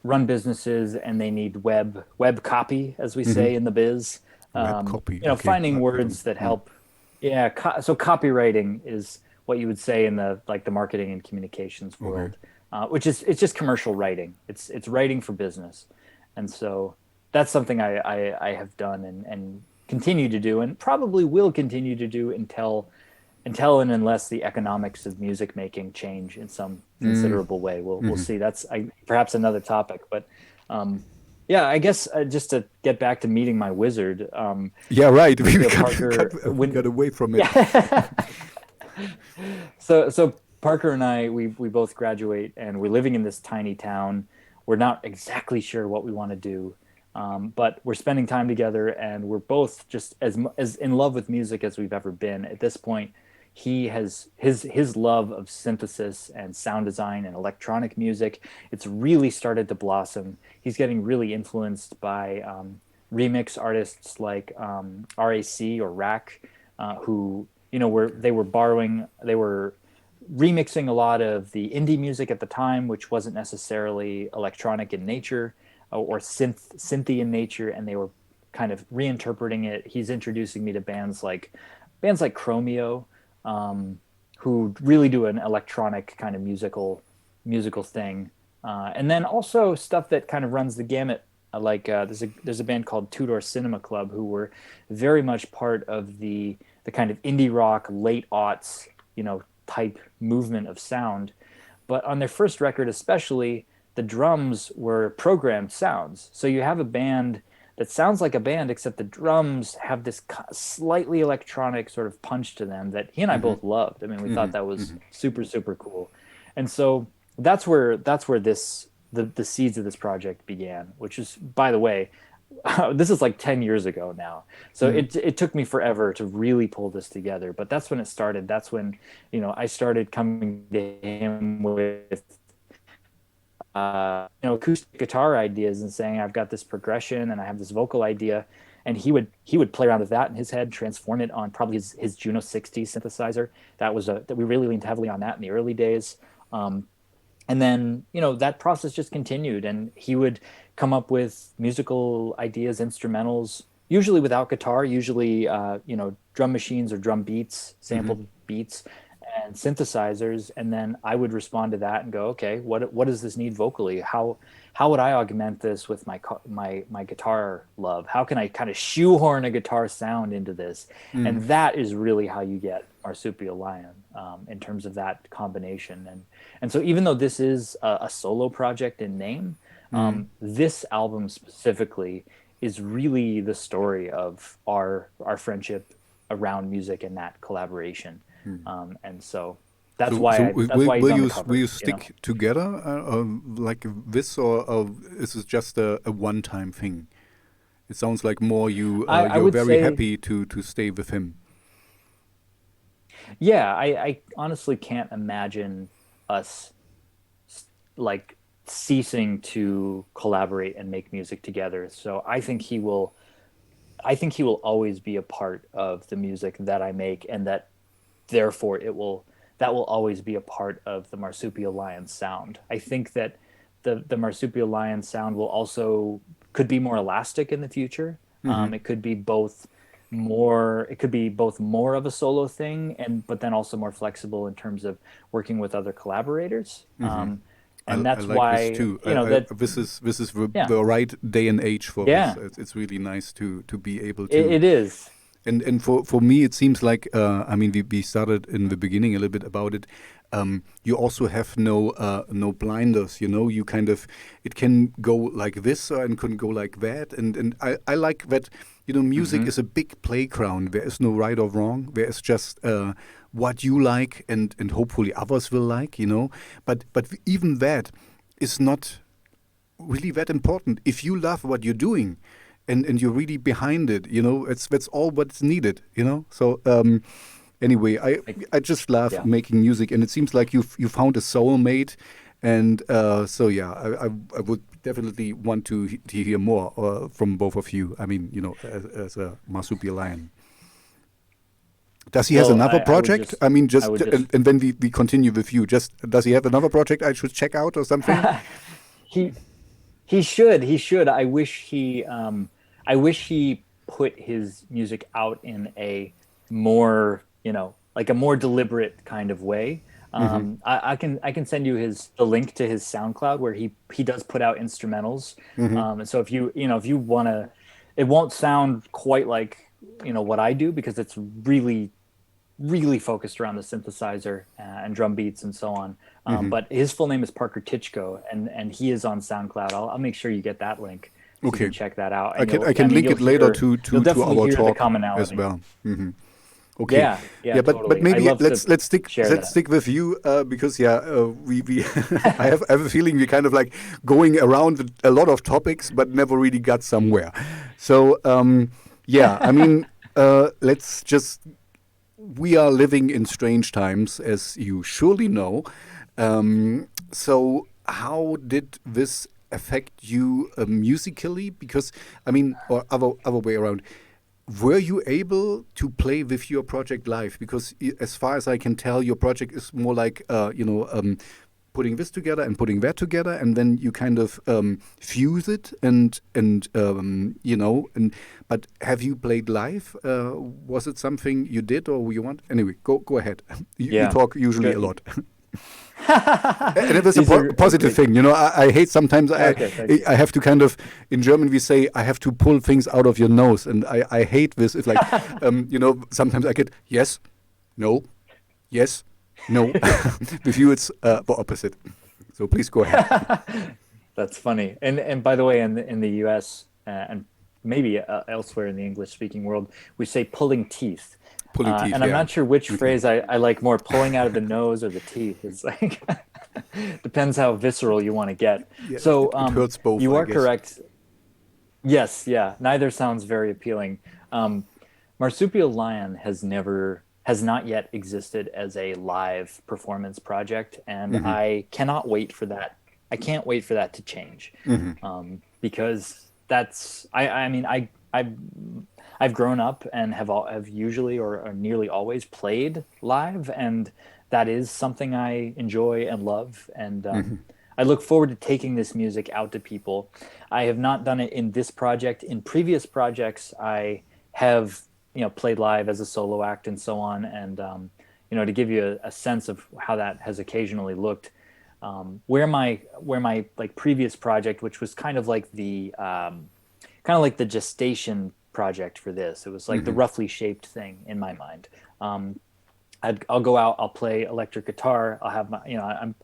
run businesses and they need web copy, as we say in the biz. Web copy. Okay. Finding words that help. Yeah, so copywriting is what you would say in the marketing and communications world, which is it's just commercial writing. It's writing for business, and so that's something I have done and continue to do, and probably will continue to do until and unless the economics of music making change in some considerable way. We'll see. That's perhaps another topic, but yeah, I guess just to get back to meeting my wizard. Yeah, right. We got away from it. Yeah. So Parker and I, we both graduate, and we're living in this tiny town. We're not exactly sure what we want to do, but we're spending time together, and we're both just as in love with music as we've ever been. At this point, he has his love of synthesis and sound design and electronic music. It's really started to blossom. He's getting really influenced by remix artists like RAC or Rack, who they were remixing a lot of the indie music at the time, which wasn't necessarily electronic in nature or synthy in nature, and they were kind of reinterpreting it. He's introducing me to bands like Chromeo, who really do an electronic kind of musical thing, and then also stuff that kind of runs the gamut. There's a band called Two Door Cinema Club, who were very much part of the kind of indie rock late aughts, type movement of sound. But on their first record especially, the drums were programmed sounds. So you have a band that sounds like a band, except the drums have this slightly electronic sort of punch to them that he and I both loved. I mean, we thought that was super, super cool. And so that's where the seeds of this project began, which is, by the way, this is like 10 years ago now. So it took me forever to really pull this together, but that's when it started. That's when, I started coming to him with, acoustic guitar ideas and saying, I've got this progression and I have this vocal idea. And he would play around with that in his head, transform it on probably his Juno 60 synthesizer. That we really leaned heavily on that in the early days. And then, that process just continued, and he would come up with musical ideas, instrumentals, usually without guitar, usually, drum machines or drum beats, sampled beats and synthesizers. And then I would respond to that and go, okay, what does this need vocally? How would I augment this with my guitar love? How can I kind of shoehorn a guitar sound into this? And that is really how you get Marsupial Lion, in terms of that combination. And so even though this is a solo project in name, this album specifically is really the story of our friendship around music and that collaboration. And so that's why will you stick together like this, or is it just a one-time thing? It sounds like more you're very happy to stay with him. Yeah, I honestly can't imagine us like ceasing to collaborate and make music together. So I think he will always be a part of the music that I make, and that therefore that will always be a part of the Marsupial Lion sound. I think that the Marsupial Lion sound could be more elastic in the future. It could be both more of a solo thing, but then also more flexible in terms of working with other collaborators. And that's I like why this too. This is the right day and age for this. It's really nice to be able to. It is. And for me, it seems like we started in the beginning a little bit about it. You also have no blinders. You kind of, it can go like this and can go like that. And I like that. Music is a big playground. There is no right or wrong. There is just what you like and hopefully others will like. But even that is not really that important. If you love what you're doing, and you're really behind it, that's all what's needed, So anyway, I just love Yeah. making music, and it seems like you found a soulmate, and so yeah, I would definitely want to hear more from both of you. I mean, as a Marsupial Lion. Does he has Well, another I would project? just, I mean, I just would just, and then we continue with you. Just does he have another project I should check out or something? he he should. I wish he put his music out in a more, like a more deliberate kind of way. I can send you the link to his SoundCloud where he does put out instrumentals. And so if you want to, it won't sound quite like what I do, because it's really focused around the synthesizer and drum beats and so on. But his full name is Parker Tichko, and he is on SoundCloud. I'll make sure you get that link so you Okay. can check that out. I And can link it later you'll to definitely our hear the talk commonality as well. Okay. Yeah, but totally. maybe I'd love to let's stick share let's that. stick with you because we I have a feeling we kind of like going around with a lot of topics but never really got somewhere. So I mean let's just, we are living in strange times, as you surely know. So how did this affect you musically? Because I mean, or other way around, were you able to play with your project live? Because as far as I can tell, your project is more like putting this together and putting that together, and then you kind of fuse it and but have you played live? Was it something you did or you want? Anyway, go ahead. You talk usually a lot. And it is a positive thing, I hate sometimes I have to kind of, in German we say, I have to pull things out of your nose, and I hate this. It's like sometimes I get yes, no, yes, no. With you it's the opposite, so please go ahead. That's funny. And by the way, in the US and maybe elsewhere in the English speaking world, we say pulling teeth. Pulling teeth, and I'm not sure which phrase I like more, pulling out of the nose or the teeth. It's like depends how visceral you want to get. Yeah, So it hurts both, you I are guess. correct. Yes, yeah. Neither sounds very appealing. Marsupial Lion has not yet existed as a live performance project, and I cannot wait for that. I can't wait for that to change, because that's. I mean, I've grown up and have usually or nearly always played live, and that is something I enjoy and love. And I look forward to taking this music out to people. I have not done it in this project. In previous projects, I have played live as a solo act and so on. And to give you a sense of how that has occasionally looked, where my like previous project, which was kind of like the gestation project for this. It was like the roughly shaped thing in my mind. I'll go out, I'll play electric guitar. I'll have my,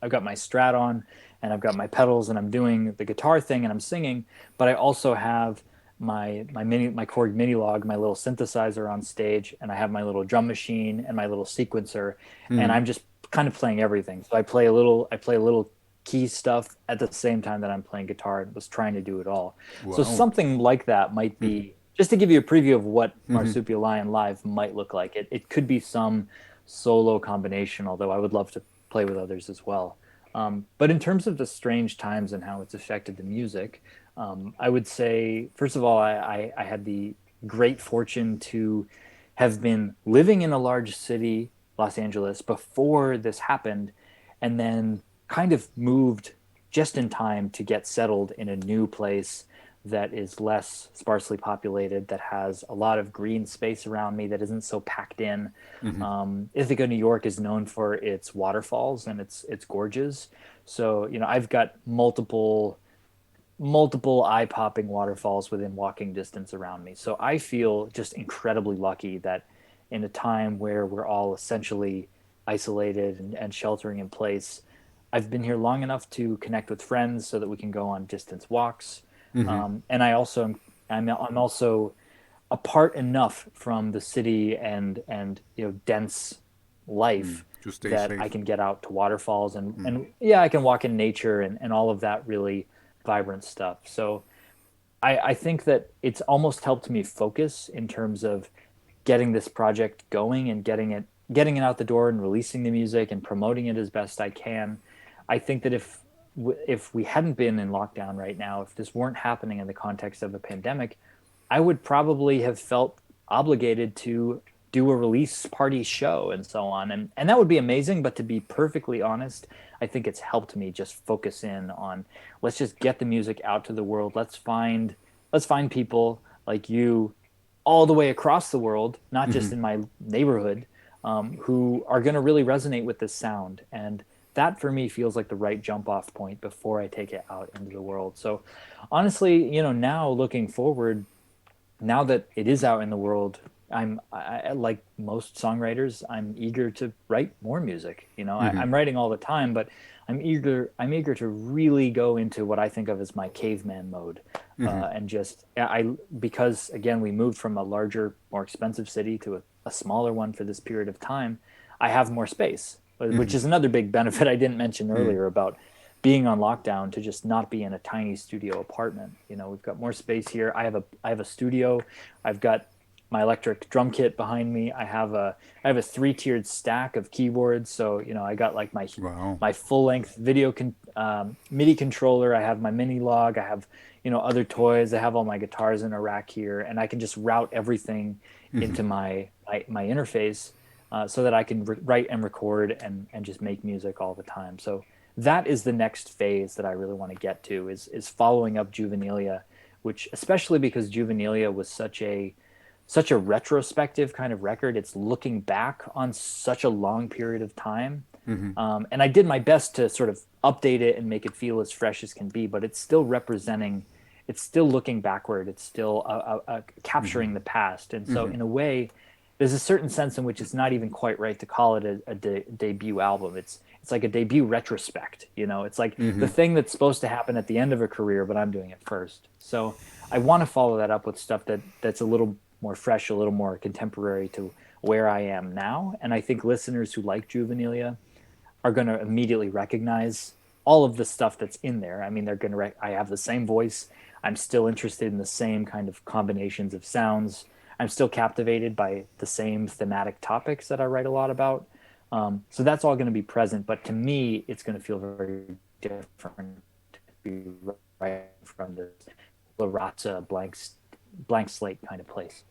I've got my Strat on, and I've got my pedals, and I'm doing the guitar thing, and I'm singing. But I also have my Korg mini log, my little synthesizer on stage, and I have my little drum machine and my little sequencer, and I'm just kind of playing everything. So I play a little key stuff at the same time that I'm playing guitar, and was trying to do it all. Wow. So something like that might be, just to give you a preview of what Marsupial Lion Live might look like. It could be some solo combination, although I would love to play with others as well. But in terms of the strange times and how it's affected the music, I would say, first of all, I had the great fortune to have been living in a large city, Los Angeles, before this happened, and then kind of moved just in time to get settled in a new place that is less sparsely populated, that has a lot of green space around me, that isn't so packed in. Ithaca, New York is known for its waterfalls and its gorges. So, I've got multiple eye-popping waterfalls within walking distance around me. So I feel just incredibly lucky that in a time where we're all essentially isolated and sheltering in place, I've been here long enough to connect with friends so that we can go on distance walks. And I'm also apart enough from the city and dense life that safe. I can get out to waterfalls and I can walk in nature and all of that really vibrant stuff. So I think that it's almost helped me focus in terms of getting this project going and getting it getting it out the door and releasing the music and promoting it as best I can. I think that if we hadn't been in lockdown right now, if this weren't happening in the context of a pandemic, I would probably have felt obligated to do a release party show and so on. And that would be amazing. But to be perfectly honest, I think it's helped me just focus in on, let's just get the music out to the world. Let's find people like you all the way across the world, not just in my neighborhood, who are going to really resonate with this sound. And that for me feels like the right jump off point before I take it out into the world. So honestly, now looking forward, now that it is out in the world, I like most songwriters, I'm eager to write more music. I'm writing all the time, but I'm eager to really go into what I think of as my caveman mode. And just, because again, we moved from a larger, more expensive city to a smaller one for this period of time, I have more space, which is another big benefit I didn't mention earlier about being on lockdown, to just not be in a tiny studio apartment. We've got more space here. I have a studio. I've got my electric drum kit behind me. I have a 3-tiered stack of keyboards. So, I got like my full length video MIDI controller. I have my mini log. I have, other toys. I have all my guitars in a rack here, and I can just route everything into my interface, so that I can write and record and just make music all the time. So that is the next phase that I really want to get to, is following up Juvenilia, which, especially because Juvenilia was such a retrospective kind of record. It's looking back on such a long period of time. And I did my best to sort of update it and make it feel as fresh as can be, but it's still it's still looking backward. It's still capturing the past. And so in a way, there's a certain sense in which it's not even quite right to call it a debut album. It's like a debut retrospect. It's like the thing that's supposed to happen at the end of a career, but I'm doing it first. So I want to follow that up with stuff that's a little more fresh, a little more contemporary to where I am now. And I think listeners who like Juvenilia are going to immediately recognize all of the stuff that's in there. I mean, they're going to, I have the same voice. I'm still interested in the same kind of combinations of sounds. I'm still captivated by the same thematic topics that I write a lot about. So that's all going to be present. But to me, it's going to feel very different to be right from this La Razza blank slate kind of place.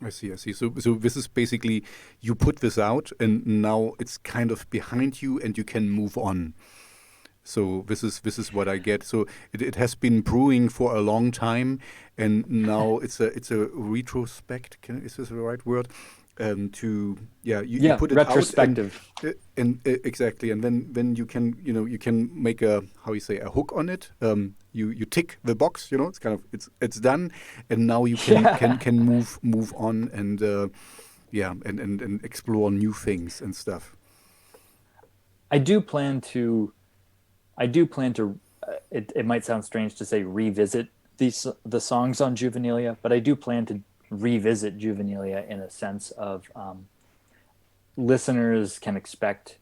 I see. So this is basically, you put this out and now it's kind of behind you and you can move on. So this is what I get. So it has been brewing for a long time, and now it's a retrospect. Is this the right word? You put it retrospective. Out and exactly, and then you can you can make a hook on it. You tick the box. It's kind of it's done, and now you can move on and and explore new things and stuff. I do plan to. It might sound strange to say revisit the songs on Juvenilia, but I do plan to revisit Juvenilia in a sense of listeners can expect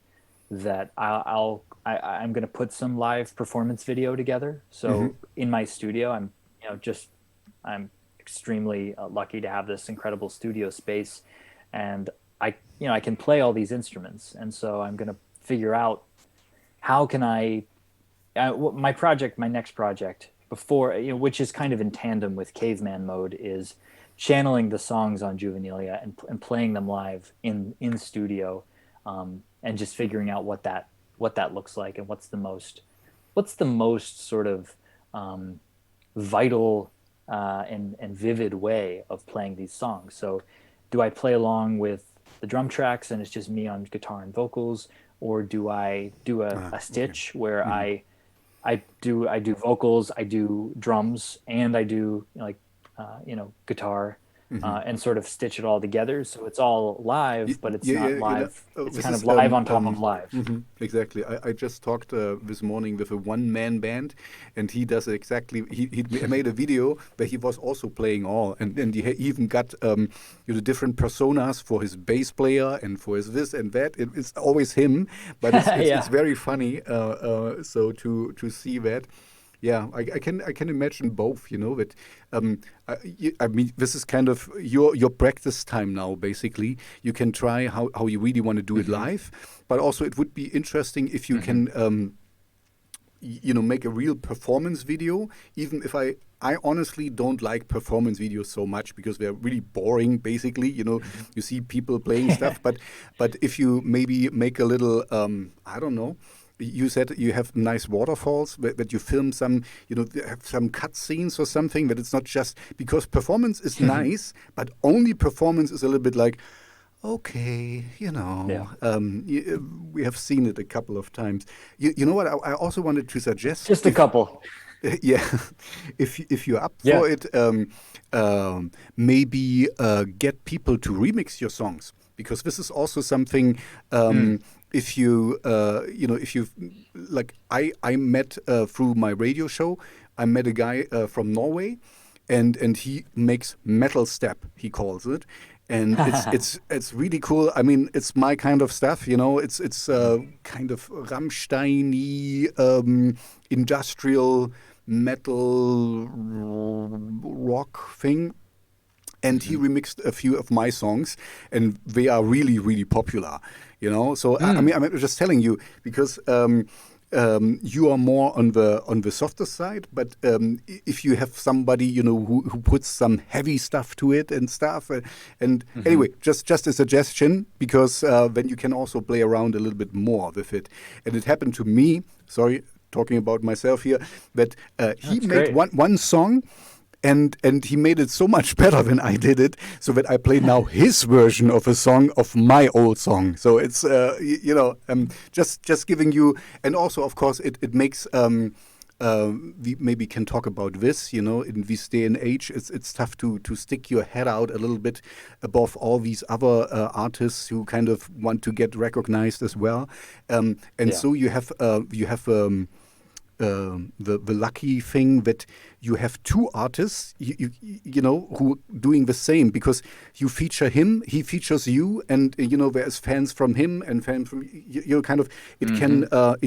that I'm going to put some live performance video together. So in my studio, I'm extremely lucky to have this incredible studio space, and I can play all these instruments, and so I'm going to figure out how can my next project before, which is kind of in tandem with Caveman Mode, is channeling the songs on Juvenilia and playing them live in studio, and just figuring out what that looks like and what's the most sort of vital and vivid way of playing these songs. So do I play along with the drum tracks and it's just me on guitar and vocals, or do I do a stitch where I do vocals, I do drums, and I do guitar, and sort of stitch it all together. So it's all live, but it's not live. It's kind of live on top of live. Exactly. I just talked this morning with a one-man band, and he does exactly. He made a video where he was also playing all, and he even got different personas for his bass player and for his this and that. It's always him, but it's very funny. So to see that. Yeah, I can imagine both. That I mean, this is kind of your practice time now. Basically, you can try how you really want to do it live, but also it would be interesting if you can make a real performance video. Even if I honestly don't like performance videos so much because they're really boring. Basically, you see people playing stuff, but if you maybe make a little, I don't know. You said you have nice waterfalls, that you film some, have some cut scenes or something, that it's not just because performance is nice, but only performance is a little bit like, okay, we have seen it a couple of times. You know what? I also wanted to suggest just a couple. Yeah, if you're up for it, maybe get people to remix your songs, because this is also something. If you like, I met through my radio show, I met a guy from Norway, and he makes metal step, he calls it, and it's really cool. I mean, it's my kind of stuff, It's kind of Rammstein-y, industrial metal rock thing. And he remixed a few of my songs, and they are really, really popular. So I mean, I'm just telling you because you are more on the softer side. But if you have somebody who puts some heavy stuff to it and stuff, and anyway, just a suggestion, because then you can also play around a little bit more with it. And it happened to me. Sorry, talking about myself here, that he made one song. And he made it so much better than I did it, so that I play now his version of a song of my old song. So it's just giving you, and also of course it makes we maybe can talk about this. In this day and age, it's tough to stick your head out a little bit above all these other artists who kind of want to get recognized as well. So you have the lucky thing that you have two artists, who are doing the same, because you feature him, he features you, and there's fans from him and fans from kind of it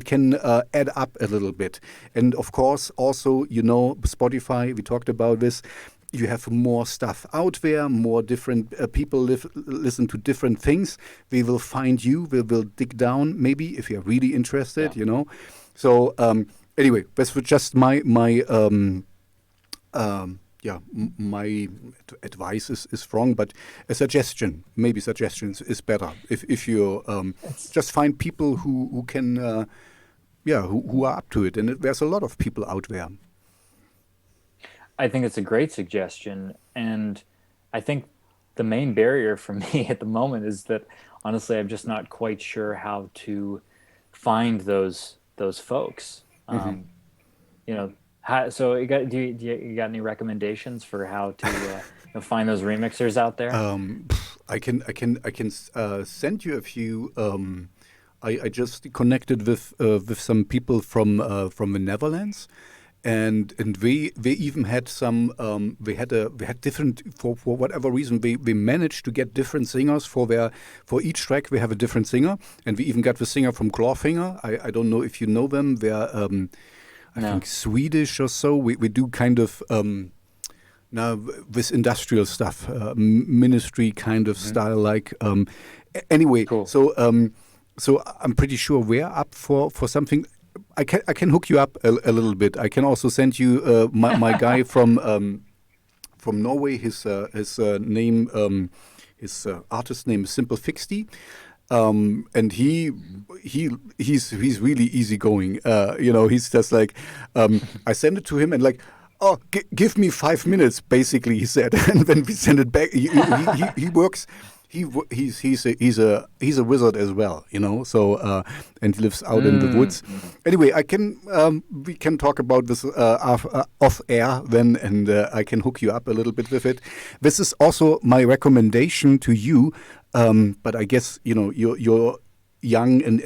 can add up a little bit. And of course, also Spotify. We talked about this. You have more stuff out there, more different people listen to different things. They will find you. They will dig down, maybe, if you're really interested. So. Anyway, this was just my advice is wrong, but a suggestion. Maybe suggestions is better if you just find people who can who are up to it, and there's a lot of people out there. I think it's a great suggestion, and I think the main barrier for me at the moment is that honestly I'm just not quite sure how to find those folks. So you got any recommendations for how to find those remixers out there? I can send you a few. I just connected with some people from the Netherlands, and they even had some. They had different, for whatever reason, they managed to get different singers for each track. They have a different singer, and we even got the singer from Clawfinger. I don't know if you know them. They're I think Swedish or so. We do kind of now this industrial stuff, ministry kind of style, like anyway. Cool. So I'm pretty sure we're up for something. I can hook you up a little bit. I can also send you my guy from Norway. His name, his artist name is Simple Fixty. And he's really easygoing. He's just like, I send it to him and like, oh, give me 5 minutes, basically, he said, and then we send it back. He works. He's a wizard as well, So and he lives out in the woods. Anyway, we can talk about this off air then, and I can hook you up a little bit with it. This is also my recommendation to you. But I guess you're young and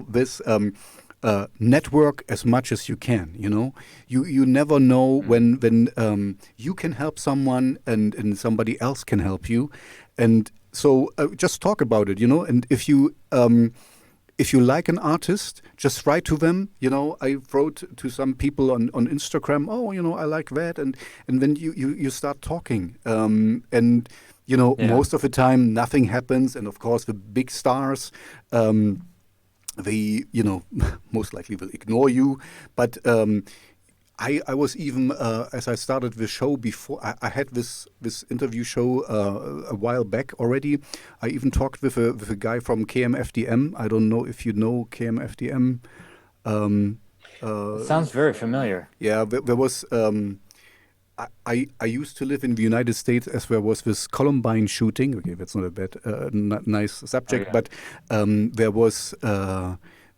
this. Network as much as you can. You never know when you can help someone and somebody else can help you, and so just talk about it. And if you if you like an artist, just write to them. I wrote to some people on Instagram. Oh, I like that, and then you start talking. And most of the time nothing happens. And of course, the big stars, they most likely will ignore you. But I was even as I started the show before, I had this interview show a while back already. I even talked with a guy from KMFDM. I don't know if you know KMFDM. Sounds very familiar. Yeah, there was. I used to live in the United States as there was this Columbine shooting. Okay, that's not a bad, nice subject, but there was.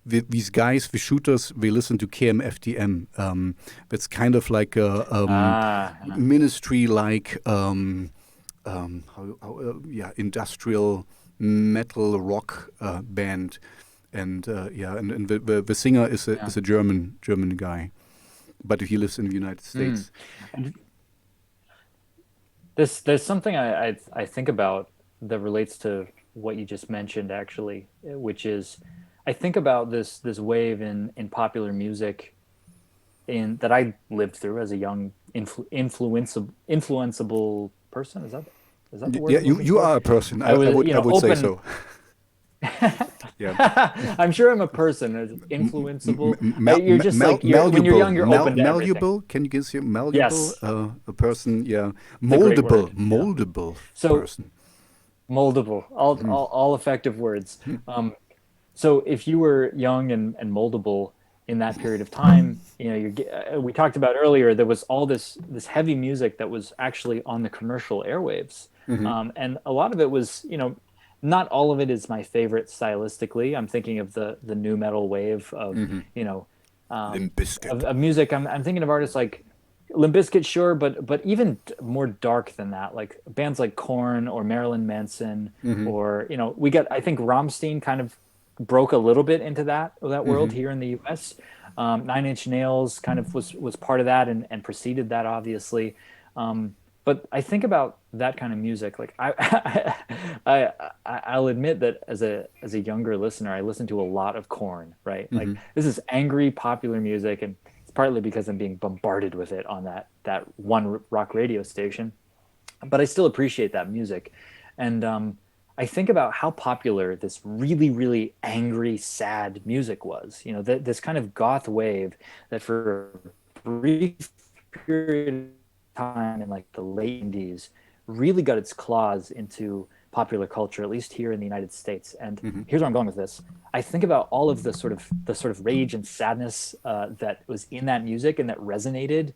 These guys, the shooters, they listen to KMFDM. That's kind of like a ministry, like industrial metal rock band, and and the singer is a German guy, but he lives in the United States. There's something I think about that relates to what you just mentioned, actually, which is. I think about this wave in popular music that I lived through as a young influenceable person. Is that the word? Yeah, you are a person. I would say so. Yeah. I'm sure I'm a person. Influenceable. You're just when you're young, you're open to malleable. Can you give him malleable? Yes. A person. Yeah. Moldable. So, person. Moldable. All effective words. So if you were young and moldable in that period of time, we talked about earlier, there was all this heavy music that was actually on the commercial airwaves. And a lot of it was, not all of it is my favorite stylistically. I'm thinking of the nu metal wave of, Limp Bizkit. of music. I'm thinking of artists like Limp Bizkit, sure, but even more dark than that, like bands like Korn or Marilyn Manson, or, I think Rammstein kind of broke a little bit into that world here in the U.S. 9 Inch Nails kind of was part of that and preceded that, obviously. But I think about that kind of music. Like I'll admit that as a younger listener, I listened to a lot of Korn, right? Like this is angry popular music, and it's partly because I'm being bombarded with it on that one rock radio station. But I still appreciate that music, and I think about how popular this really, really angry, sad music was. This kind of goth wave that for a brief period of time in like the late 80s really got its claws into popular culture, at least here in the United States. And here's where I'm going with this. I think about all of the sort of rage and sadness that was in that music and that resonated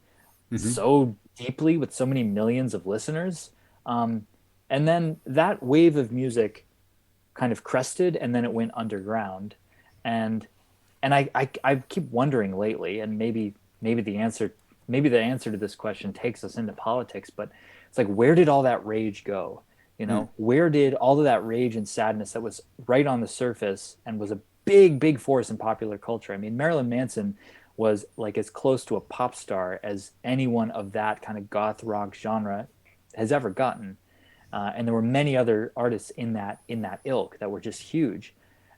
so deeply with so many millions of listeners. And then that wave of music kind of crested, and then it went underground. And I keep wondering lately, and maybe the answer to this question takes us into politics, but it's like, where did all that rage go? Where did all of that rage and sadness that was right on the surface and was a big force in popular culture? I mean, Marilyn Manson was like as close to a pop star as anyone of that kind of goth rock genre has ever gotten. And there were many other artists in that ilk that were just huge.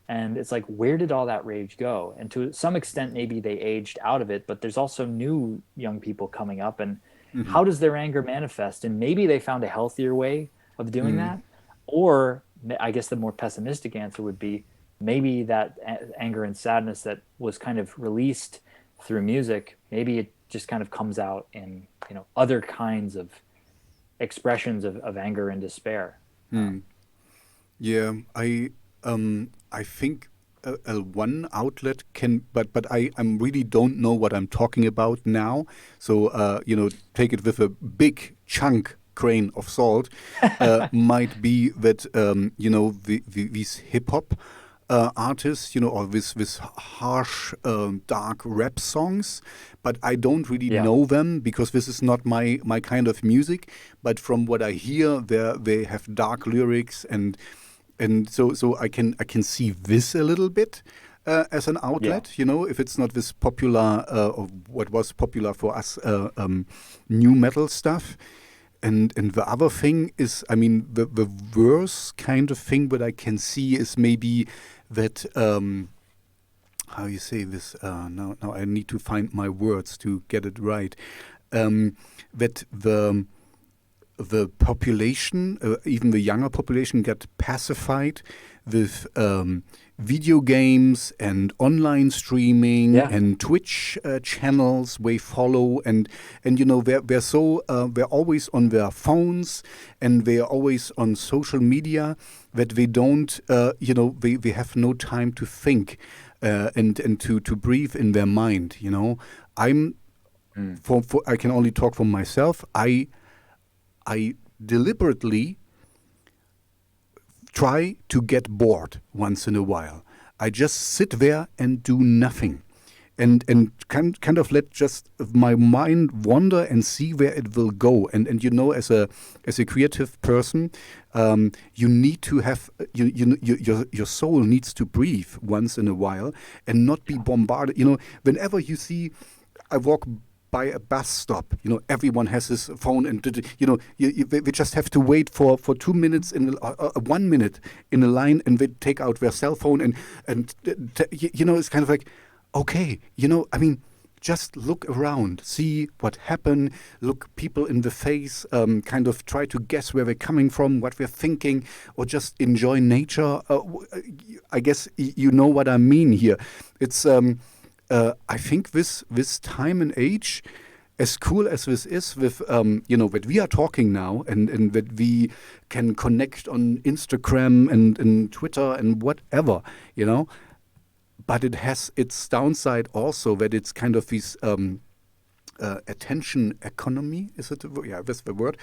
And it's like, where did all that rage go? And to some extent, maybe they aged out of it, but there's also new young people coming up. And how does their anger manifest? And maybe they found a healthier way of doing that. Or I guess the more pessimistic answer would be maybe that anger and sadness that was kind of released through music, maybe it just kind of comes out in, other kinds of expressions of anger and despair. Yeah, I think one outlet can, but I really don't know what I'm talking about now. So take it with a big chunk grain of salt. Might be that these hip hop artists, or this harsh, dark rap songs, but I don't really know them because this is not my kind of music. But from what I hear, they have dark lyrics, and so I can see this a little bit as an outlet. If it's not this popular or what was popular for us, new metal stuff. and the other thing is, I mean, the worst kind of thing that I can see is maybe that, how you say this, now I need to find my words to get it right, that the population, even the younger population, get pacified with video games and online streaming and Twitch channels they follow, and you know they're always on their phones and they're always on social media, that they don't they have no time to think and to breathe in their mind. You know, I can only talk for myself. I deliberately try to get bored once in a while. I just sit there and do nothing, and kind of let just my mind wander and see where it will go. And you know, as a creative person, you need to have your soul needs to breathe once in a while and not be bombarded. You know, whenever you see, I walk by a bus stop, you know, everyone has his phone, and you know, we just have to wait for 2 minutes in 1 minute in a line, and they take out their cell phone, and you know, it's kind of like, okay, you know, I mean, just look around, see what happened, look people in the face, kind of try to guess where they're coming from, what they're thinking, or just enjoy nature. I guess you know what I mean here. It's I think this time and age, as cool as this is, with you know, that we are talking now, and that we can connect on Instagram and Twitter and whatever, you know, but it has its downside also, that it's kind of this attention economy. Is it? Yeah, that's the word.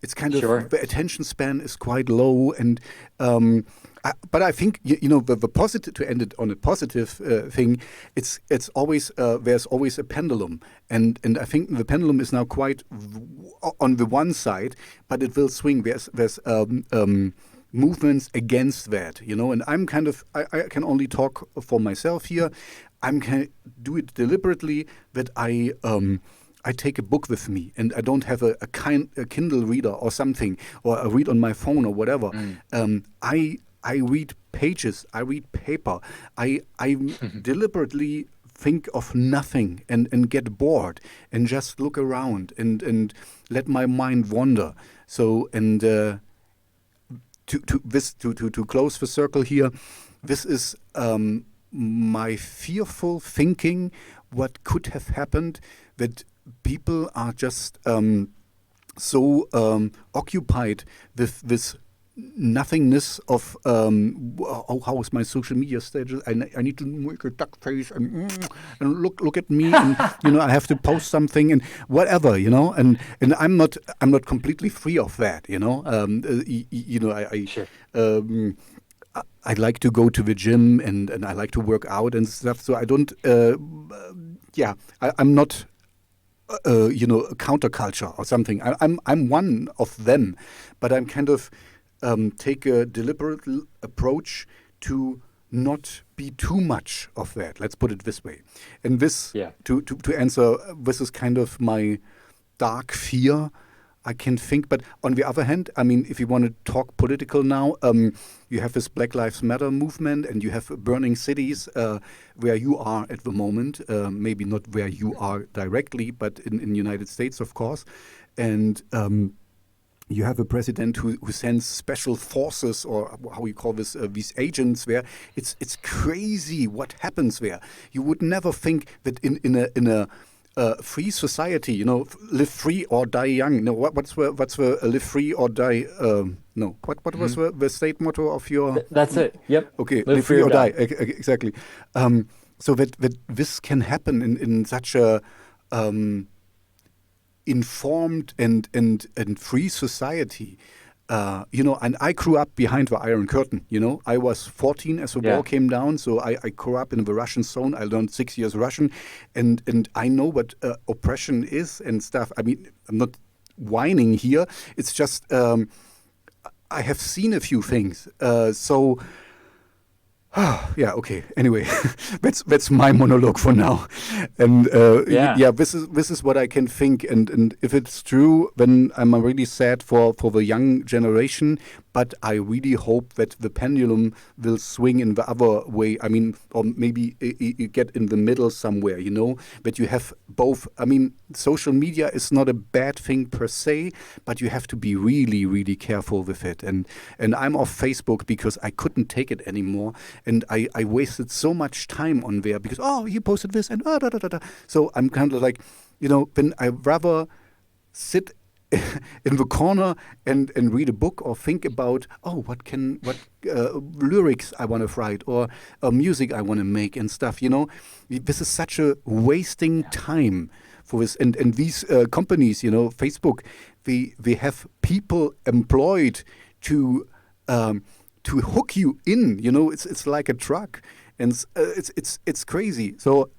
It's kind of the attention span is quite low, and but I think you know, the positive, to end it on a positive thing. It's always there's always a pendulum, and I think the pendulum is now quite on the one side, but it will swing. There's movements against that, you know, and I'm kind of I can only talk for myself here. I'm can do it deliberately, that I take a book with me, and I don't have a Kindle reader or something, or I read on my phone or whatever. I read pages, I read paper, I deliberately think of nothing and get bored and just look around and let my mind wander. So, and to close the circle here, this is my fearful thinking, what could have happened, that people are just so occupied with this nothingness of how is my social media status? I need to make a duck face and look at me, and you know, I have to post something and whatever, you know, and I'm not completely free of that, you know. You know, I like to go to the gym and I like to work out and stuff. So I don't I'm not you know, a counterculture or something. I'm one of them, but I'm kind of take a deliberate approach to not be too much of that. Let's put it this way. And this, to answer, this is kind of my dark fear, I can think. But on the other hand, I mean, if you want to talk political now, you have this Black Lives Matter movement, and you have burning cities where you are at the moment. Maybe not where you are directly, but in the United States, of course. And you have a president who sends special forces, or how you call this, these agents, there. It's crazy what happens there. You would never think that in a free society, you know, live free or die young. No, what's the live free or die? No, what was the state motto of your? That's it. Yep. Okay, live free or die. Exactly. So that this can happen in such a informed and free society. You know, and I grew up behind the Iron Curtain. You know, I was 14 as the wall came down, so I grew up in the Russian zone. I learned 6 years Russian, and I know what oppression is and stuff. I mean, I'm not whining here. It's just I have seen a few things. So Yeah. Okay. Anyway, that's my monologue for now, and Yeah. this is what I can think, and if it's true, then I'm really sad for the young generation. But I really hope that the pendulum will swing in the other way. I mean, or maybe you get in the middle somewhere. That you have both. I mean, social media is not a bad thing per se, but you have to be really, really careful with it. And I'm off Facebook because I couldn't take it anymore. And I wasted so much time on there because, he posted this and da, da, da, da. So I'm kind of like, then I rather sit in the corner and read a book or think about, what lyrics I want to write or music I want to make and stuff. This is such a wasting time for this. And these companies, Facebook, they have people employed to hook you in. It's like a drug, and it's crazy. So,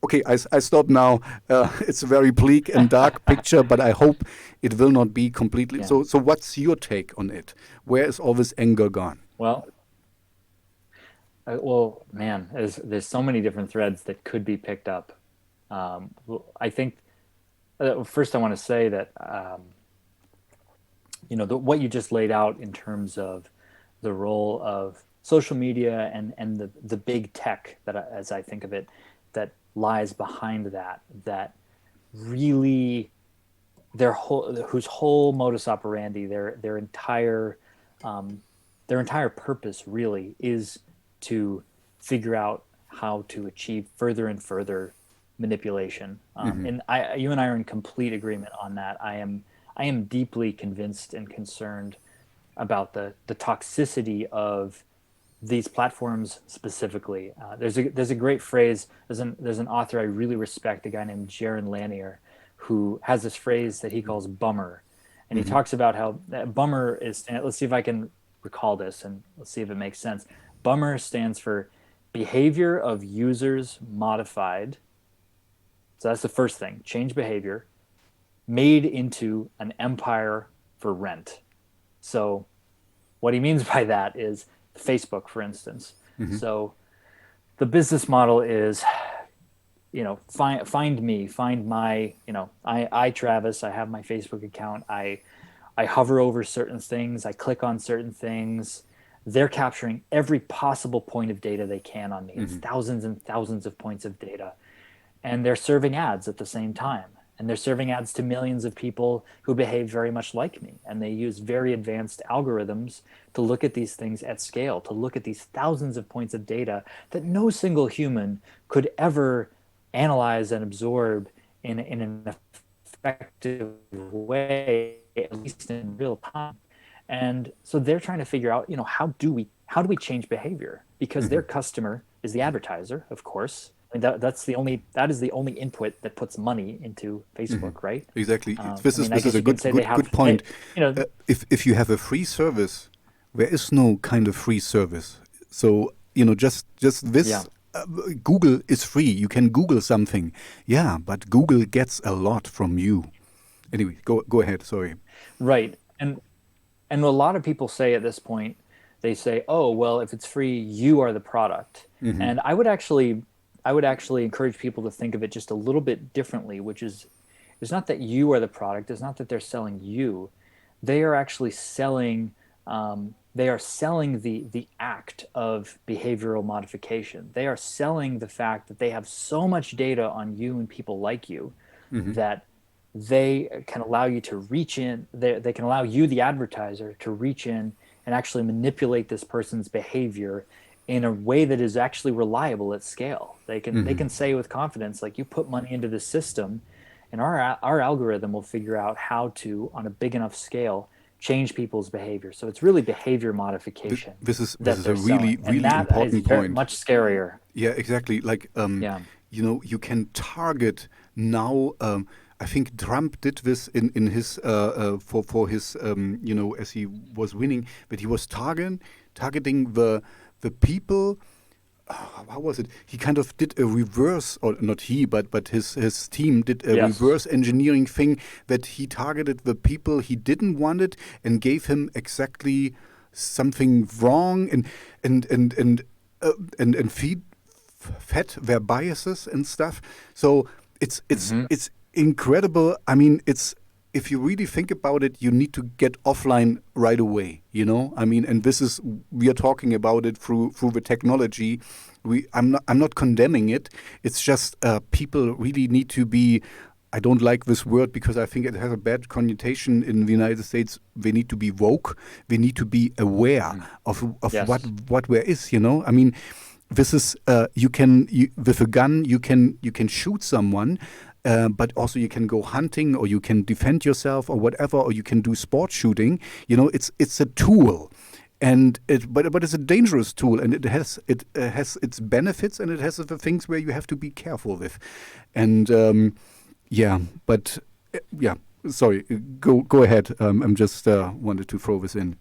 okay, I stop now. It's a very bleak and dark picture, but I hope it will not be completely. Yeah. So what's your take on it? Where is all this anger gone? Well, man, there's so many different threads that could be picked up. I think first I want to say that what you just laid out in terms of the role of social media and the big tech that, as I think of it, that lies behind that really whose whole modus operandi, their entire purpose really is to figure out how to achieve further and further manipulation. And you and I are in complete agreement on that. I am deeply convinced and concerned about the toxicity of these platforms specifically. There's a great phrase. There's an author I really respect, a guy named Jaron Lanier, who has this phrase that he calls bummer, and he talks about how bummer is. Let's see if I can recall this, and let's see if it makes sense. Bummer stands for behavior of users modified. So that's the first thing. Change behavior made into an empire for rent. So what he means by that is Facebook, for instance. So the business model is, find me, find my, I Travis, I have my Facebook account. I hover over certain things. I click on certain things. They're capturing every possible point of data they can on me. It's thousands and thousands of points of data. And they're serving ads at the same time. And they're serving ads to millions of people who behave very much like me. And they use very advanced algorithms to look at these things at scale, to look at these thousands of points of data that no single human could ever analyze and absorb in an effective way, at least in real time. And so they're trying to figure out, how do we change behavior? Because their customer is the advertiser, of course. I mean, that is the only input that puts money into Facebook, right? Exactly. This is a good point. If you have a free service, there is no kind of free service. So just this. Yeah. Google is free. You can Google something. Yeah, but Google gets a lot from you. Anyway, go ahead. Sorry. Right, and a lot of people say at this point, they say, "Oh, well, if it's free, you are the product." And I would actually encourage people to think of it just a little bit differently, which is, it's not that you are the product. It's not that they're selling you. They are actually selling. They are selling the act of behavioral modification. They are selling the fact that they have so much data on you and people like you that they can allow you to reach in. They can allow you, the advertiser, to reach in and actually manipulate this person's behavior in a way that is actually reliable at scale. They can say with confidence, like, you put money into the system, and our algorithm will figure out how to, on a big enough scale, change people's behavior. So it's really behavior modification. This is a really important point. Much scarier. Yeah, exactly. Like you can target now. I think Trump did this in his for his as he was winning, but he was targeting the people. How was it? He kind of did a reverse, or not he, but his team did a reverse engineering thing, that he targeted the people he didn't want it and gave him exactly something wrong and and fed their biases and stuff. So it's incredible. I mean, if you really think about it, you need to get offline right away. I mean, and we are talking about it through the technology. I'm not condemning it. It's just people really need to be. I don't like this word because I think it has a bad connotation in the United States. They need to be woke. They need to be aware of Yes. what there is. I mean, this is with a gun you can shoot someone, but also you can go hunting or you can defend yourself or whatever, or you can do sport shooting. It's a tool. And but it's a dangerous tool, and it has its benefits, and it has the things where you have to be careful with, and sorry, go ahead. I'm just wanted to throw this in.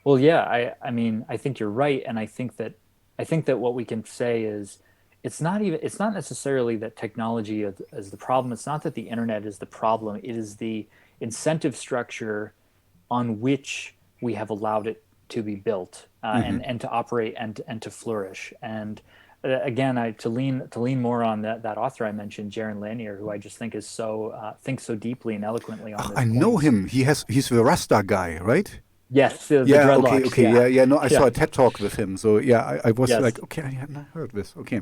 Well, yeah, I mean, I think you're right, and I think that what we can say is it's not necessarily that technology is the problem. It's not that the internet is the problem. It is the incentive structure on which we have allowed it to be built and to operate and to flourish. And again, to lean more on that author I mentioned, Jaron Lanier, who I just think is thinks so deeply and eloquently on this. I know him. He's the Rasta guy, right? Yes, the yeah. dreadlocks. Okay. Yeah. No, I saw a TED talk with him. So yeah, I was Yes. like, okay, I hadn't heard this. Okay,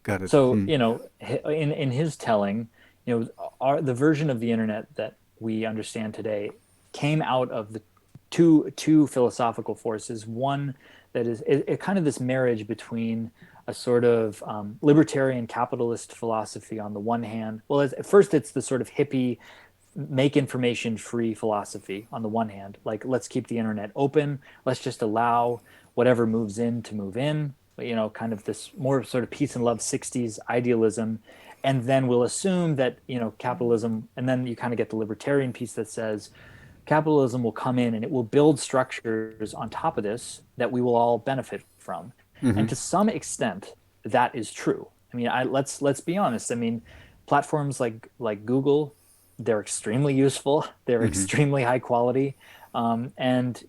got it. So in his telling, the version of the internet that we understand today came out of the two philosophical forces. One that is kind of this marriage between a sort of libertarian capitalist philosophy on the one hand. Well, at first it's the sort of hippie, make information free philosophy on the one hand, like let's keep the internet open, let's just allow whatever moves in to move in, kind of this more sort of peace and love 60s idealism. And then we'll assume that, capitalism, and then you kind of get the libertarian piece that says capitalism will come in and it will build structures on top of this that we will all benefit from. And to some extent, that is true. I mean, let's be honest. I mean, platforms like Google, they're extremely useful. They're extremely high quality. And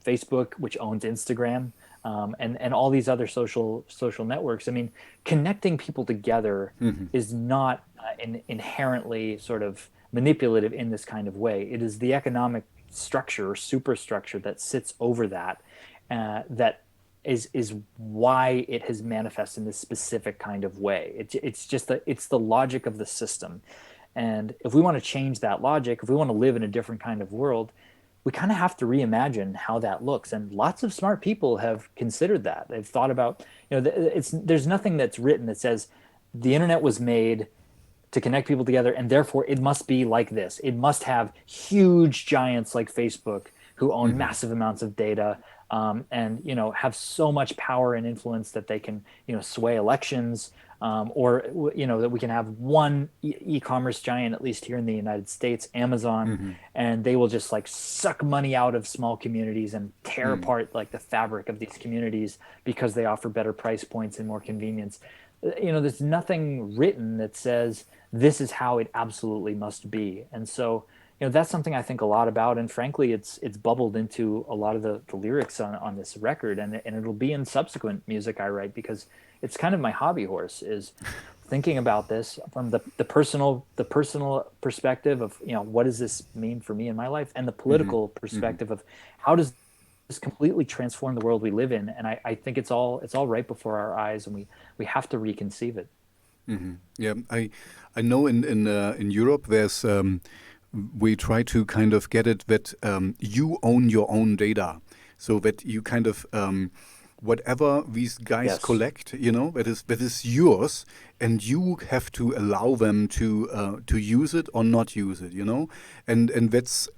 Facebook, which owns Instagram, and all these other social networks. I mean, connecting people together is not inherently sort of manipulative in this kind of way. It is the economic structure or superstructure that sits over that that is why it has manifested in this specific kind of way. It's the logic of the system. And if we want to change that logic, if we want to live in a different kind of world, we kind of have to reimagine how that looks. And lots of smart people have considered that. They've thought about, there's nothing that's written that says the internet was made to connect people together, and therefore it must be like this. It must have huge giants like Facebook who own massive amounts of data, and have so much power and influence that they can sway elections, or that we can have one e-commerce giant, at least here in the United States, Amazon, and they will just like suck money out of small communities and tear apart like the fabric of these communities because they offer better price points and more convenience. There's nothing written that says this is how it absolutely must be. And so that's something I think a lot about, and frankly it's bubbled into a lot of the lyrics on this record, and it'll be in subsequent music I write, because it's kind of my hobby horse, is thinking about this from the personal perspective of what does this mean for me in my life, and the political perspective of how does this completely transform the world we live in. And I think it's all right before our eyes, and we have to reconceive it. Yeah, I know in Europe there's we try to kind of get it that you own your own data, so that you kind of whatever these guys collect, that is yours, and you have to allow them to use it or not use it, and that's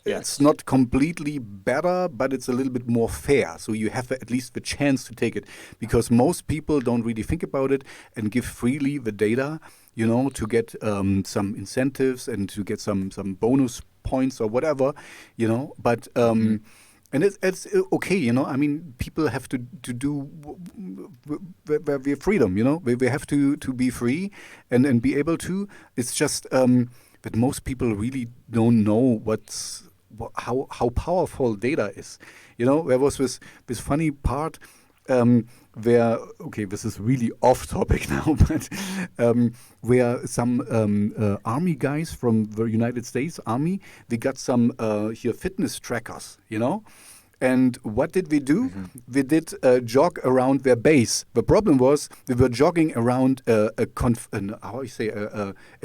it's not completely better, but it's a little bit more fair. So you have at least the chance to take it, because most people don't really think about it and give freely the data, to get some incentives and to get some bonus points or whatever, but. And it's okay, I mean, people have to do their freedom, they have to be free and be able to. It's just that most people really don't know how powerful data is. There was this funny part. where, okay, this is really off topic now, but where some army guys from the United States Army, they got some here fitness trackers, you know. And what did we do? We did jog around their base. The problem was we were jogging around a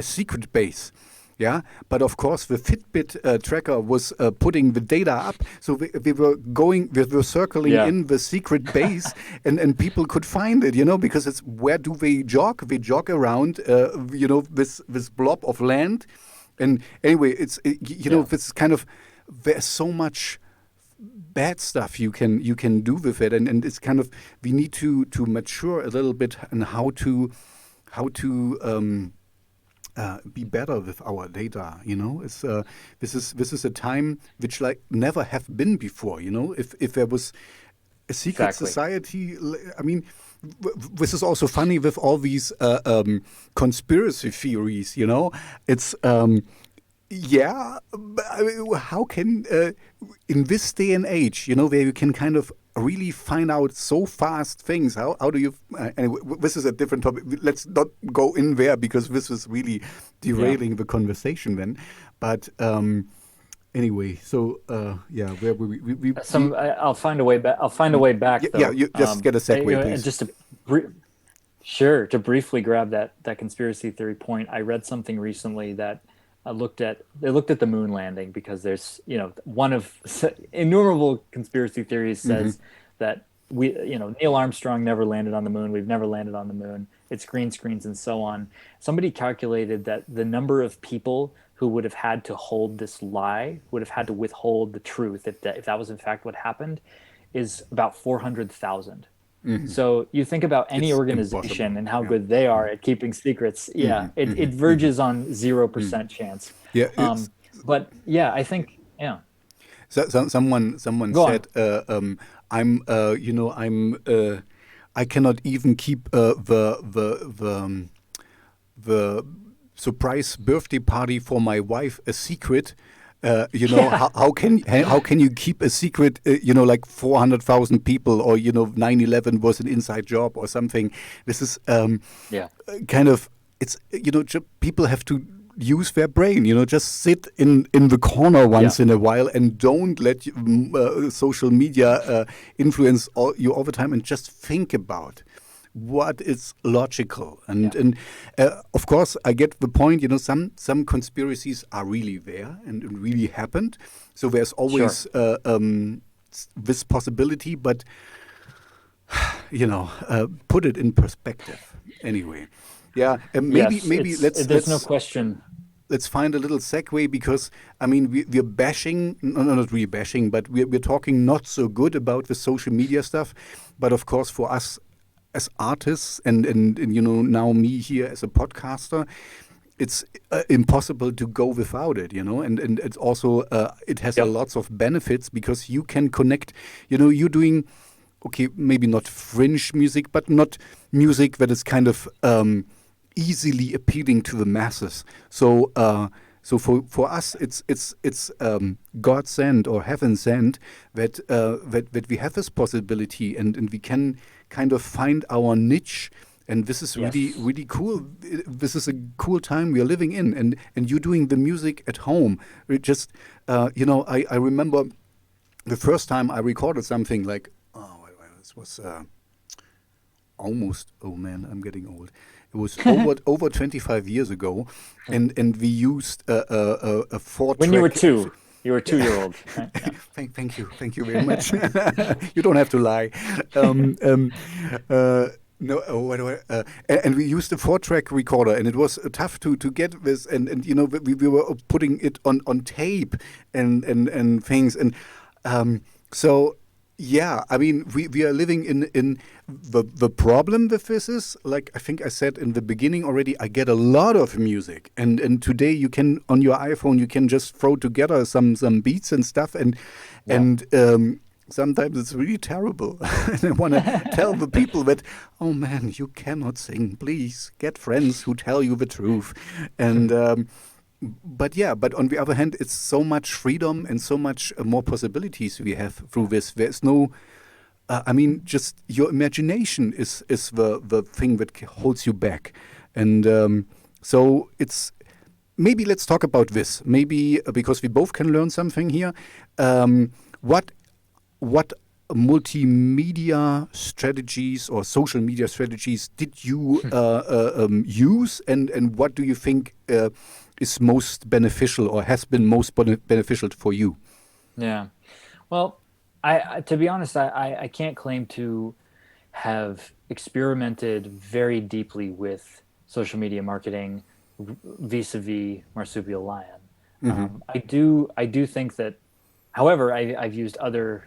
secret base. Yeah, but of course the Fitbit tracker was putting the data up, so we were circling in the secret base, and people could find it, you know, because it's where do they jog? They jog around, you know, this blob of land, and anyway, it's you know, this kind of, there's so much bad stuff you can do with it, and it's kind of, we need to mature a little bit on how to be better with our data, you know. It's this is a time which like never have been before, you know. If there was a secret society, I mean, this is also funny with all these conspiracy theories, you know. It's yeah, but, I mean, how can in this day and age, you know, where you can kind of really find out so fast things, how do you anyway, this is a different topic, let's not go in there because this is really derailing the conversation then, but anyway, so where we I'll find a way back. You just get a segue, please. Just to briefly grab that conspiracy theory point, I read something recently that they looked at the moon landing, because there's, you know, one of innumerable conspiracy theories says that Neil Armstrong never landed on the moon. We've never landed on the moon. It's green screens and so on. Somebody calculated that the number of people who would have had to hold this lie, would have had to withhold the truth if that was in fact what happened, is about 400,000. So you think about any organization and how good they are at keeping secrets. It verges on 0% chance. But yeah, I think So, someone said, I cannot even keep the surprise birthday party for my wife a secret. You know, how can you keep a secret? You know, like 400,000 people, or you know, 9/11 was an inside job or something. This is kind of, it's, you know, people have to use their brain. You know, just sit in the corner once in a while and don't let social media influence you all the time, and just think about what is logical. And of course, I get the point. You know, some conspiracies are really there and it really happened. So there's always this possibility, but you know, put it in perspective. Anyway, maybe there's no question. Let's find a little segue, because I mean we're bashing, no, not really bashing, but we're talking not so good about the social media stuff. But of course, for us as artists and you know, now me here as a podcaster, it's impossible to go without it, you know, and it's also it has lots of benefits, because you can connect, you know, you're doing, okay, maybe not fringe music, but not music that is kind of easily appealing to the masses. So for us, it's God sent or heaven sent that we have this possibility, and we can kind of find our niche, and this is really cool. This is a cool time we are living in, and you're doing the music at home. It just you know, I remember the first time I recorded something like, this was almost, oh man, I'm getting old. It was over 25 years ago, and we used a 4-track. When you were 2. You were a 2-year-old. Right? Yeah. Thank you very much. You don't have to lie. And we used a 4-track recorder, and it was tough to get this, and you know, we were putting it on tape and things, and so. Yeah, I mean, we are living in the problem with this is, like I think I said in the beginning already, I get a lot of music, and today you can, on your iPhone, you can just throw together some beats and stuff, and sometimes it's really terrible. And I want to tell the people that, oh man, you cannot sing. Please get friends who tell you the truth. And but on the other hand, it's so much freedom and so much more possibilities we have through this. There's no I mean, just your imagination is the thing that holds you back, and so it's maybe let's talk about this. Maybe because we both can learn something here. What multimedia strategies or social media strategies did you use, and what do you think is most beneficial or has been most beneficial for you? Yeah, well, to be honest, I can't claim to have experimented very deeply with social media marketing vis-a-vis Marsupial Lion. I do think that, however, I've used other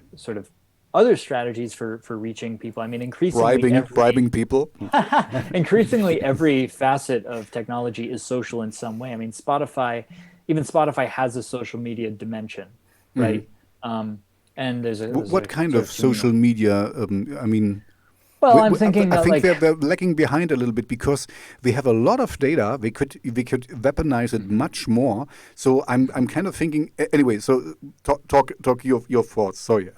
strategies for reaching people. I mean, increasingly bribing people. increasingly every facet of technology is social in some way. I mean, even Spotify has a social media dimension, right? And there's what kind of social media? I mean, well, I'm thinking I that, think like, they're lagging behind a little bit because they have a lot of data. They could weaponize it much more. So I'm kind of thinking anyway. So talk your thoughts. Sorry,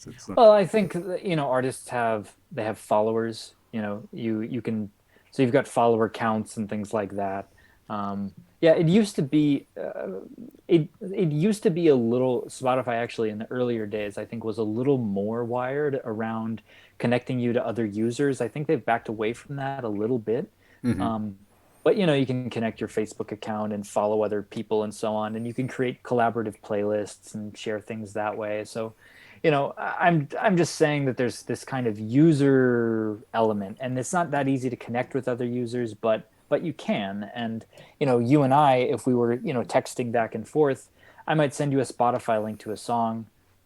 it's not. Well, I think that, artists have followers. You can, so you've got follower counts and things like that. Yeah, it used to be it used to be a little, Spotify actually in the earlier days, I think, was a little more wired around connecting you to other users. I think they've backed away from that a little bit. But you can connect your Facebook account and follow other people and so on, and you can create collaborative playlists and share things that way. So, I'm just saying that there's this kind of user element, and it's not that easy to connect with other users, but you can. And you and I, if we were texting back and forth, I might send you a Spotify link to a song.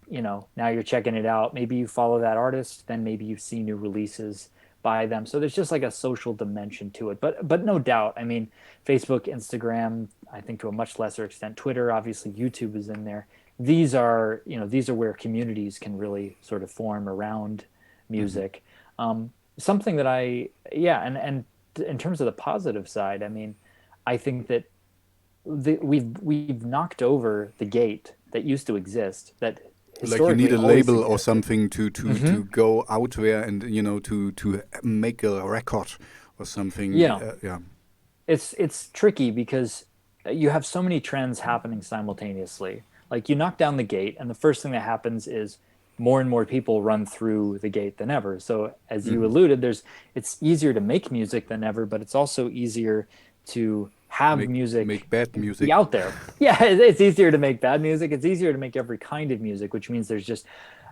Now you're checking it out. Maybe you follow that artist, then maybe you see new releases by them. So there's just like a social dimension to it. But no doubt, I mean, Facebook, Instagram, I think to a much lesser extent, Twitter, obviously YouTube is in there. These are where communities can really sort of form around music. Something that and in terms of the positive side, I mean, I think that we've knocked over the gate that used to exist, that like you need a label or something to go out there and to make a record or something. It's tricky because you have so many trends happening simultaneously. Like, you knock down the gate and the first thing that happens is more and more people run through the gate than ever. So as you alluded, it's easier to make music than ever, but it's also easier to have make bad music be out there. Yeah, it's easier to make bad music. It's easier to make every kind of music, which means there's just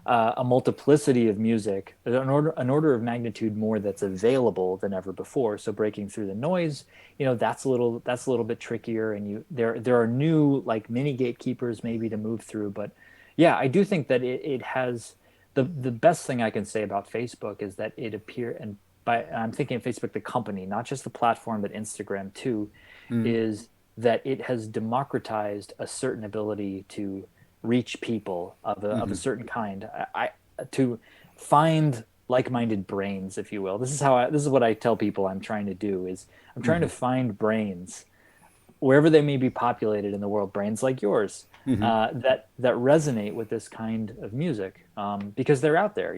a multiplicity of music, an order of magnitude more that's available than ever before. So breaking through the noise, that's a little bit trickier, and there are new, like, mini gatekeepers maybe to move through. But yeah, I do think that it has the best thing I can say about Facebook is that I'm thinking of Facebook the company, not just the platform, but Instagram too, is that it has democratized a certain ability to reach people of a certain kind, to find like-minded brains, if you will. This is what I tell people I'm trying to do, is I'm trying to find brains wherever they may be populated in the world, brains like yours, that resonate with this kind of music, because they're out there.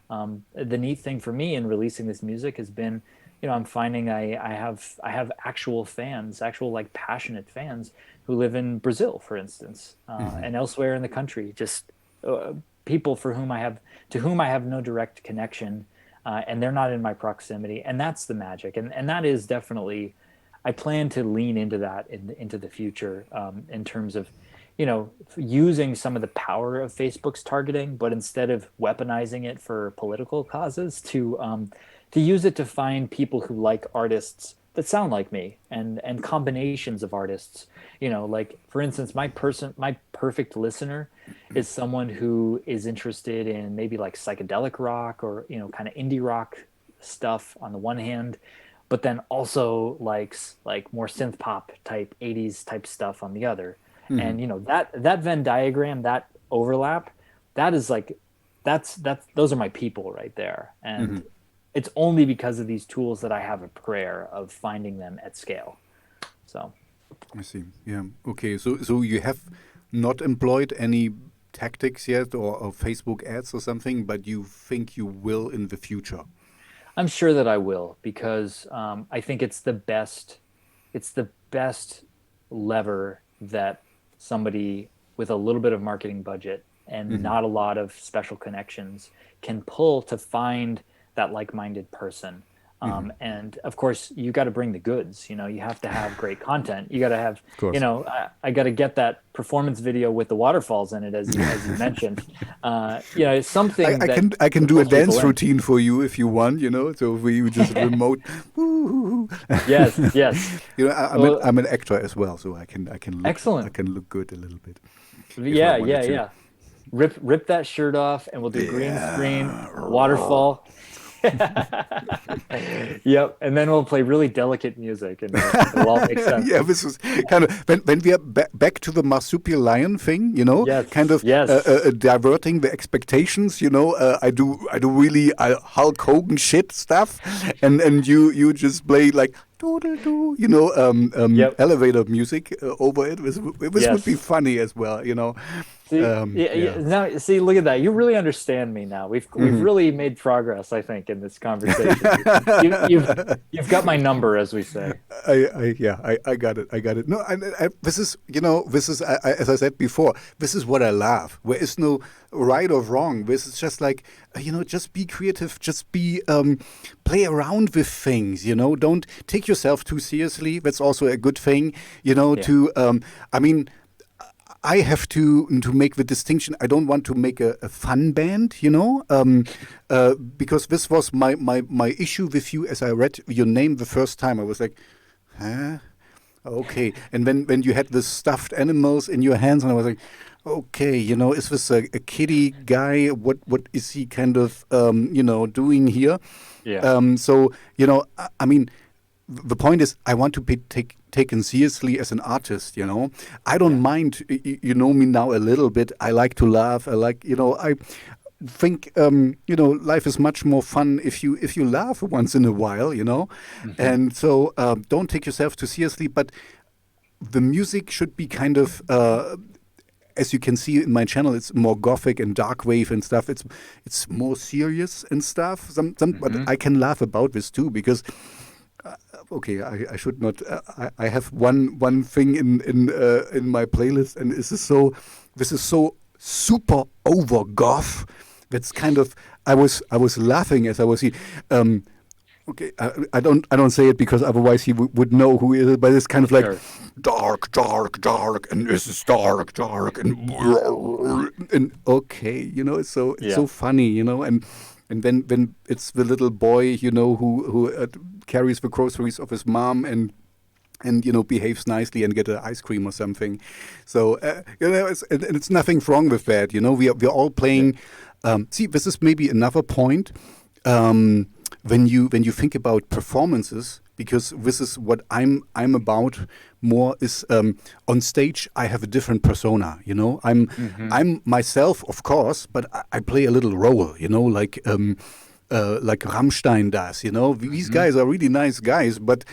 The neat thing for me in releasing this music has been, I'm finding I have actual fans, actual, like, passionate fans who live in Brazil, for instance, and elsewhere in the country. Just people to whom I have no direct connection, and they're not in my proximity, and that's the magic. And that is definitely, I plan to lean into that into the future, in terms of, using some of the power of Facebook's targeting, but instead of weaponizing it for political causes, to use it to find people who like artists that sound like me, and combinations of artists. Like, for instance, my perfect listener is someone who is interested in maybe like psychedelic rock or kind of indie rock stuff on the one hand, but then also likes like more synth pop type 80s type stuff on the other. And that Venn diagram, that overlap, that is like those are my people right there. And it's only because of these tools that I have a prayer of finding them at scale. So I see. Yeah. Okay. So you have not employed any tactics yet, or Facebook ads or something, but you think you will in the future? I'm sure that I will, because I think it's the best lever that somebody with a little bit of marketing budget and not a lot of special connections can pull to find that like-minded person. And of course, you got to bring the goods. You have to have great content. You got to have, I got to get that performance video with the waterfalls in it, as you mentioned. It's something I can do a dance routine for you if you want. So we just remote. Yes. I'm an actor as well, so I can look, excellent. I can look good a little bit. Yeah. Rip that shirt off, and we'll do green screen, waterfall. Yep, and then we'll play really delicate music, and it'll all make sense. Yeah, this is kind of when we are back to the Marsupial Lion thing, kind of diverting the expectations. I do really Hulk Hogan shit stuff, and you just play like doodle-doo, elevator music over it. This would be funny as well, See, now, see, look at that. You really understand me now. We've really made progress, I think, in this conversation. You've got my number, as we say. I got it. No, this is as I said before, this is what I love. There is no right or wrong. This is just like, just be creative, just be play around with things. Don't take yourself too seriously. That's also a good thing. I have to make the distinction. I don't want to make a fun band, because this was my issue with you as I read your name the first time. I was like, huh? Okay. And when you had the stuffed animals in your hands, and I was like, okay, is this a kitty guy? What is he kind of, doing here? Yeah. The point is, I want to be taken seriously as an artist, I don't mind, you know me now a little bit. I like to laugh. I like, I think, life is much more fun if you laugh once in a while, And so don't take yourself too seriously, but the music should be kind of, as you can see in my channel, it's more gothic and dark wave and stuff. It's more serious and stuff. But I can laugh about this too, because okay, I should not. I have one thing in my playlist, and this is so super over goth. That's kind of I was laughing as I was here. Okay, I don't say it because otherwise he would know who he is. But it's kind of like dark, and this is dark, and okay, it's so funny, and then it's the little boy, who carries the groceries of his mom and behaves nicely and get an ice cream or something. So it's nothing wrong with that. We're all playing. See, this is maybe another point when you think about performances, because this is what I'm about more is on stage. I have a different persona, I'm myself, of course, but I play a little role, like Rammstein does, These guys are really nice guys, but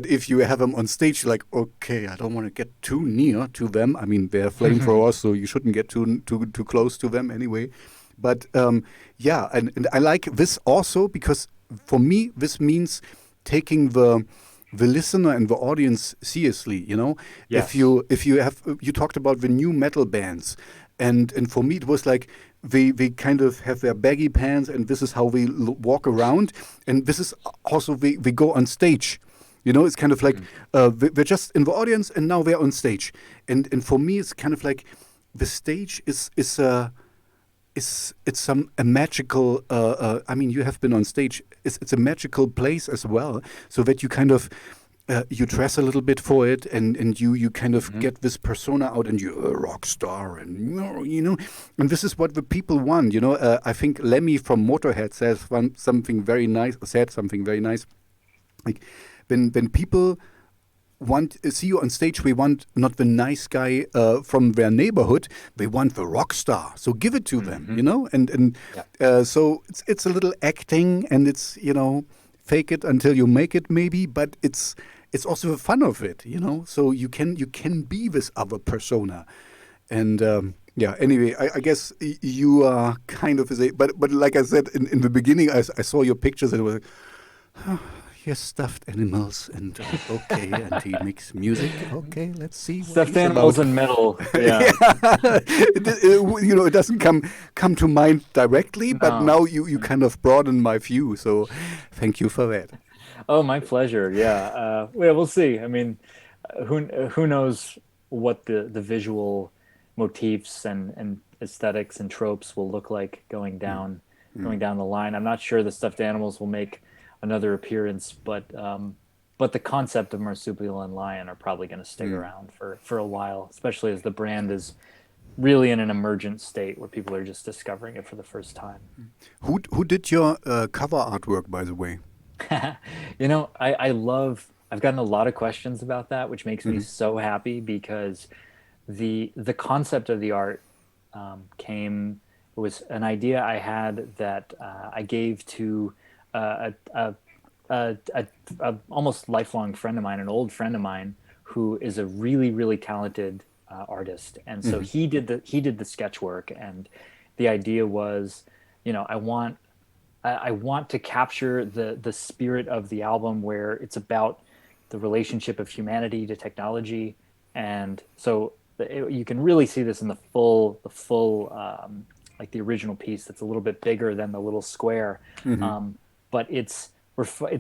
if you have them on stage, like, okay, I don't want to get too near to them. I mean, they're flamethrowers, so you shouldn't get too close to them anyway. But and I like this also because for me this means taking the listener and the audience seriously. Yes. If you talked about the new metal bands, and for me it was like they kind of have their baggy pants, and this is how they walk around, and this is also they go on stage. It's kind of like they're just in the audience, and now they're on stage. And for me, it's kind of like the stage is a magical. I mean, you have been on stage. It's a magical place as well, so that you kind of. You dress a little bit for it, and you kind of get this persona out, and you're a rock star, and and this is what the people want. I think Lemmy from Motorhead said something very nice. Like when people see you on stage, we want not the nice guy from their neighborhood. They want the rock star. So give it to them, And so it's a little acting, and it's fake it until you make it, maybe. But it's also the fun of it, So you can be this other persona, and Yeah. Anyway, I guess you are kind of but like I said in the beginning, I saw your pictures and it was like, he has stuffed animals and okay, and he makes music. Okay, let's see what Stuffed he's about. animals and metal. Yeah. Yeah. It doesn't come to mind directly, but No. now you kind of broaden my view. So thank you for that. Oh, my pleasure. Yeah. Well, we'll see. I mean, who knows what the visual motifs and aesthetics and tropes will look like going down the line. I'm not sure the stuffed animals will make another appearance, but the concept of Marsupial and Lion are probably going to stay around for a while, especially as the brand is really in an emergent state where people are just discovering it for the first time. Who did your cover artwork, by the way? I've gotten a lot of questions about that, which makes me so happy because the concept of the art was an idea I had that I gave to a almost lifelong friend of mine, an old friend of mine, who is a really, really talented artist. And so he did the sketch work, and the idea was, I want to capture the spirit of the album where it's about the relationship of humanity to technology. And so you can really see this in the full like the original piece that's a little bit bigger than the little square. But it's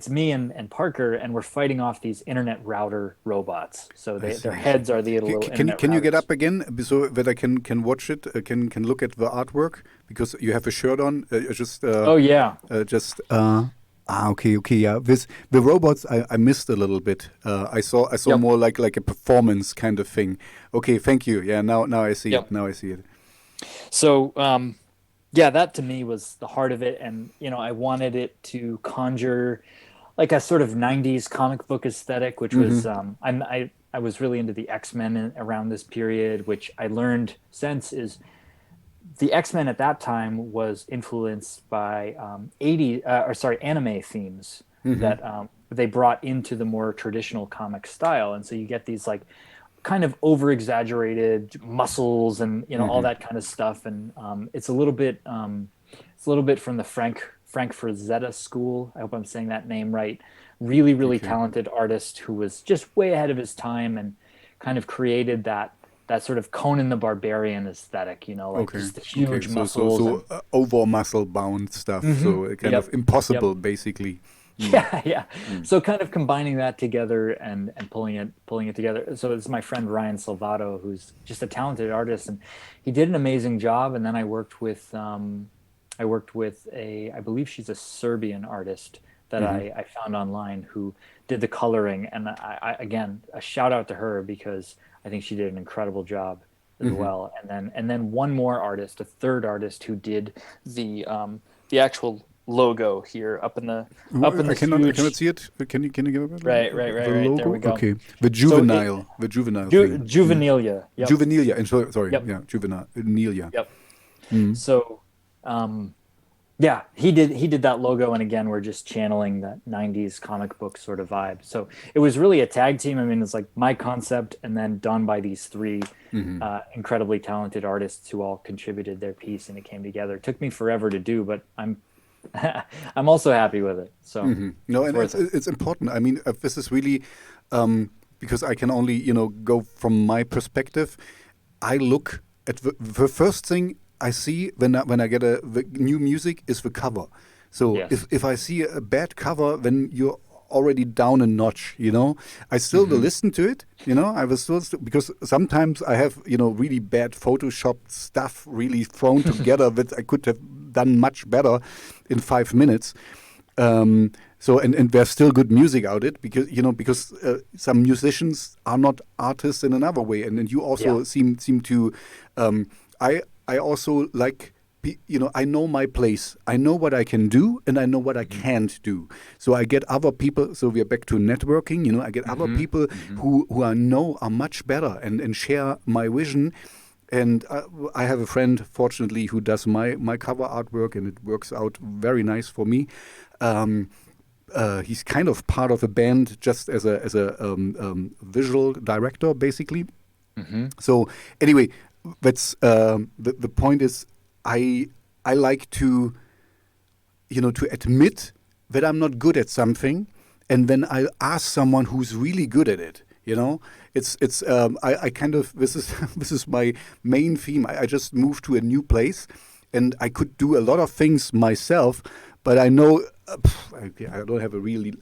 me and Parker, and we're fighting off these internet router robots. So their heads are the little internet Can you get routers. up again so that I can watch it? Can look at the artwork because you have a shirt on. Oh yeah. Okay, yeah. The robots I missed a little bit. I saw more like a performance kind of thing. Okay, thank you. Yeah, now I see it. Now I see it. So yeah, that to me was the heart of it, and I wanted it to conjure like a sort of 90s comic book aesthetic, which was I was really into the X-Men around this period, which I learned since is the X-Men at that time was influenced by anime themes that they brought into the more traditional comic style. And so you get these like kind of over-exaggerated muscles and all that kind of stuff. And it's a little bit from the Frank Frazetta school. I hope I'm saying that name right. Really, really talented artist who was just way ahead of his time and kind of created that sort of Conan the Barbarian aesthetic, just the huge muscles. So over muscle bound stuff. So kind of impossible, basically. Yeah. So kind of combining that together and pulling it together. So it's my friend Ryan Salvato, who's just a talented artist, and he did an amazing job. And then I worked with I believe she's a Serbian artist that I found online who did the coloring. And I again, a shout out to her because I think she did an incredible job as well. And then one more artist, a third artist who did the actual logo here up in the I cannot see it. Can you give it? Right. The logo? There we go. Okay. The juvenile thing. Juvenilia. Yep. Juvenilia. And sorry. Yep. Yeah. Juvenilia. Yep. So, yeah, he did that logo, and again, we're just channeling that 90s comic book sort of vibe. So it was really a tag team. I mean, it's like my concept and then done by these three incredibly talented artists who all contributed their piece, and it came together. It took me forever to do, but I'm also happy with it. So no, and it's important. I mean, this is really because I can only go from my perspective. I look at the first thing I see when I get the new music is the cover. So if I see a bad cover, then you're already down a notch. I still will listen to it. I was still because sometimes I have really bad Photoshop stuff really thrown together that I could have done much better in 5 minutes. So and there's still good music out it because some musicians are not artists in another way, and you also seem to. I also like. I know my place. I know what I can do, and I know what I can't do. So I get other people. So we are back to networking. I get other people who are much better and share my vision. And I have a friend, fortunately, who does my cover artwork, and it works out very nice for me. He's kind of part of a band, just as a visual director, basically. So anyway, that's the point is I like to to admit that I'm not good at something, and then I ask someone who's really good at it. It's I kind of this is this is my main theme. I just moved to a new place, and I could do a lot of things myself, but I know I don't have a really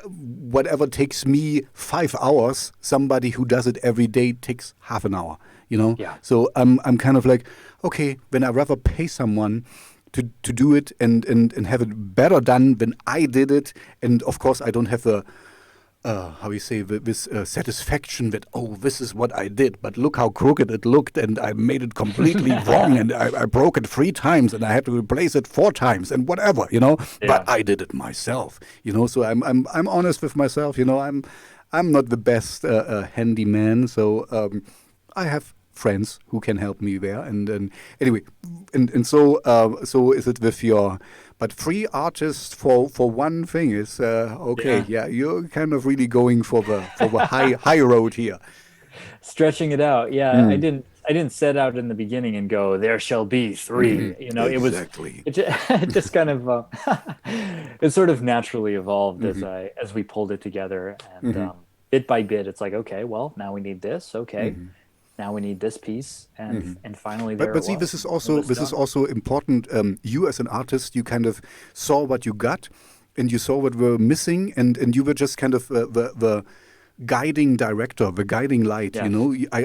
whatever takes me 5 hours, somebody who does it every day takes half an hour. Yeah. So I'm kind of like, okay, then I'd rather pay someone to do it and have it better done than I did it. And of course, I don't have a how you say this satisfaction that, oh, this is what I did, but look how crooked it looked, and I made it completely wrong, and I broke it 3 times, and I had to replace it 4 times, and whatever, Yeah. But I did it myself, So I'm honest with myself, I'm not the best handyman, so I have friends who can help me there, and anyway, and so is it with your. But free artists for one thing is okay. Yeah, you're kind of really going for the high road here. Stretching it out. Yeah, I didn't set out in the beginning and go, there shall be 3. Exactly. It just kind of it sort of naturally evolved as we pulled it together, and bit by bit, it's like, okay, well, now we need this. Okay. Now we need this piece, and finally there. But see, this is also important. You as an artist, you kind of saw what you got, and you saw what were missing, and you were just kind of the guiding director, the guiding light. Yes.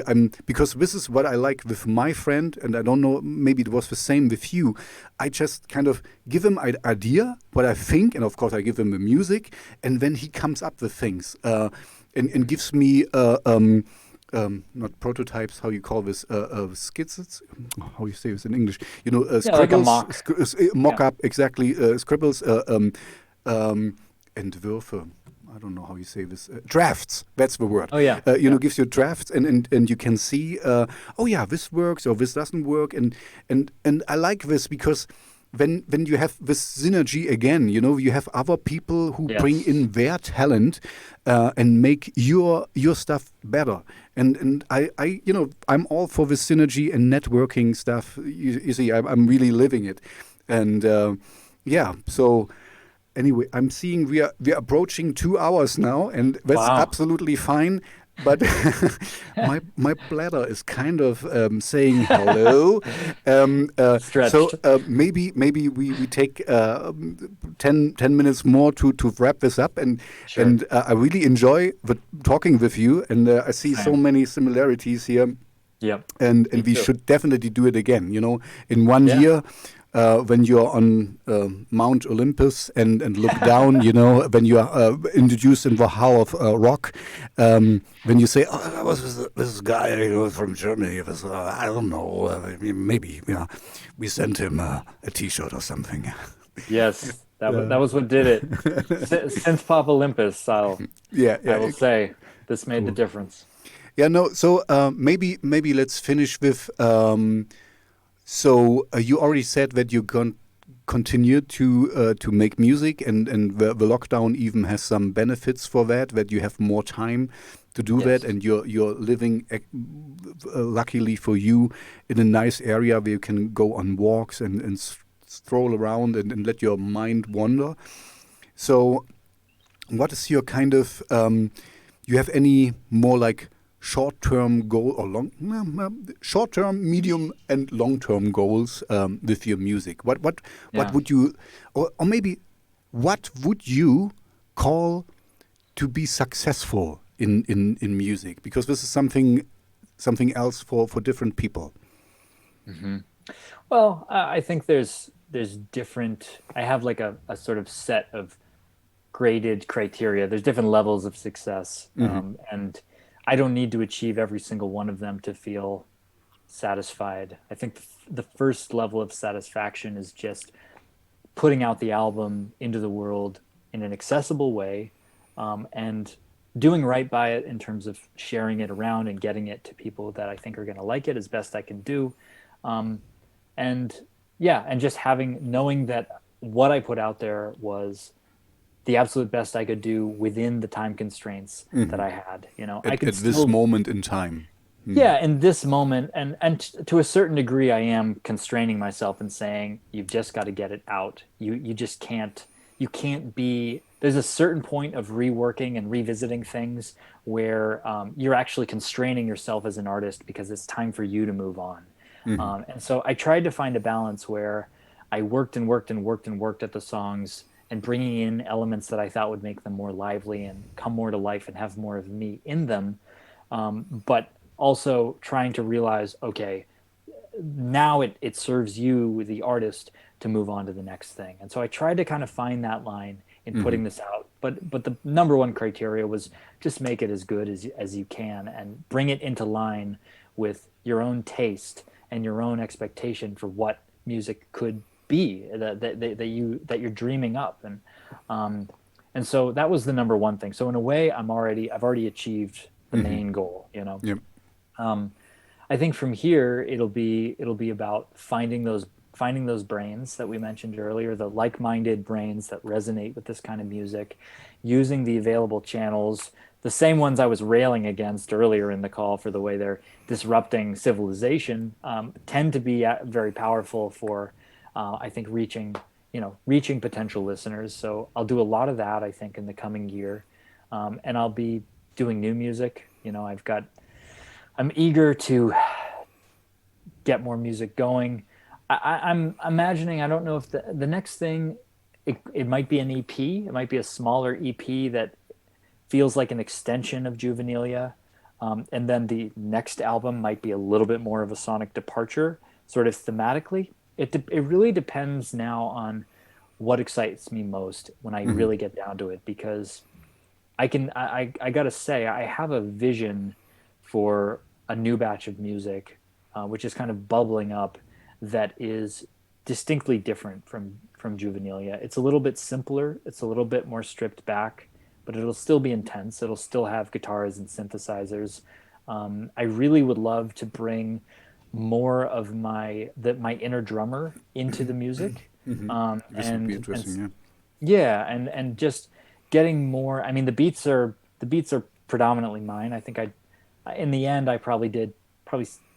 I'm because this is what I like with my friend, and I don't know, maybe it was the same with you. I just kind of give him an idea, what I think, and of course I give him the music, and then he comes up with things, and gives me. Not prototypes. How you call this? Skits. How you say this in English? like Scribbles, a mock-up. Exactly. Scribbles. Entwürfe. I don't know how you say this. Drafts. That's the word. Oh yeah. Gives you drafts, and you can see. Oh yeah, this works or this doesn't work, and I like this because. When you have this synergy again, you have other people who bring in their talent and make your stuff better. And I I'm all for this synergy and networking stuff. You see, I'm really living it. And so anyway, I'm seeing we are approaching 2 hours now, and that's absolutely fine. But my bladder is kind of saying hello. Stretched. So maybe we take 10 minutes more to wrap this up. And Sure. and I really enjoy talking with you. And I see so many similarities here. Yep. And we too. should definitely do it again. In 1 year. When you're on Mount Olympus and look down, when you are introduced in the Hall of Rock, when you say, "Oh, that was this guy from Germany." It was, I don't know, maybe we sent him a T-shirt or something. Yes, that was what did it. Since Pop Olympus, I will say this made the difference. Yeah, no. So maybe let's finish with. So you already said that you're going to continue to make music, and the lockdown even has some benefits for that you have more time to do that, and you're living, luckily for you, in a nice area where you can go on walks and stroll around and let your mind wander. So what is your kind of, you have any more like short-term goal or short-term, medium, and long-term goals with your music? What would you, or maybe what would you call to be successful in music? Because this is something else for different people. Mm-hmm. Well, I think there's different. I have like a sort of set of graded criteria. There's different levels of success, and I don't need to achieve every single one of them to feel satisfied. I think the first level of satisfaction is just putting out the album into the world in an accessible way, and doing right by it in terms of sharing it around and getting it to people that I think are going to like it as best I can do. And just knowing that what I put out there was the absolute best I could do within the time constraints that I had. I could at this moment in time. Yeah, in this moment, to a certain degree, I am constraining myself and saying, you've just got to get it out. You just can't. You can't be. There's a certain point of reworking and revisiting things where you're actually constraining yourself as an artist because it's time for you to move on. And so I tried to find a balance where I worked and worked and worked and worked at the songs and bringing in elements that I thought would make them more lively and come more to life and have more of me in them, but also trying to realize, okay, now it serves you, the artist, to move on to the next thing. And so I tried to kind of find that line in putting this out. But the number one criteria was just make it as good as you can and bring it into line with your own taste and your own expectation for what music could be that you're dreaming up. And so that was the number one thing. So in a way, I've already achieved the main goal, you know. Yep. I think from here it'll be about finding those brains that we mentioned earlier, the like-minded brains that resonate with this kind of music, using the available channels, the same ones I was railing against earlier in the call for the way they're disrupting civilization, tend to be very powerful for, I think, reaching potential listeners. So I'll do a lot of that, I think, in the coming year, and I'll be doing new music. You know, I'm eager to get more music going. I'm imagining, I don't know if the next thing, it might be an EP. It might be a smaller EP that feels like an extension of Juvenilia. And then the next album might be a little bit more of a sonic departure, sort of thematically. It really depends now on what excites me most when I really get down to it, because I gotta say, I have a vision for a new batch of music, which is kind of bubbling up, that is distinctly different from Juvenilia. It's a little bit simpler. It's a little bit more stripped back, but it'll still be intense. It'll still have guitars and synthesizers. I really would love to bring more of my inner drummer into the music. This would be interesting, and just getting more. I mean, the beats are predominantly mine. I think in the end I probably did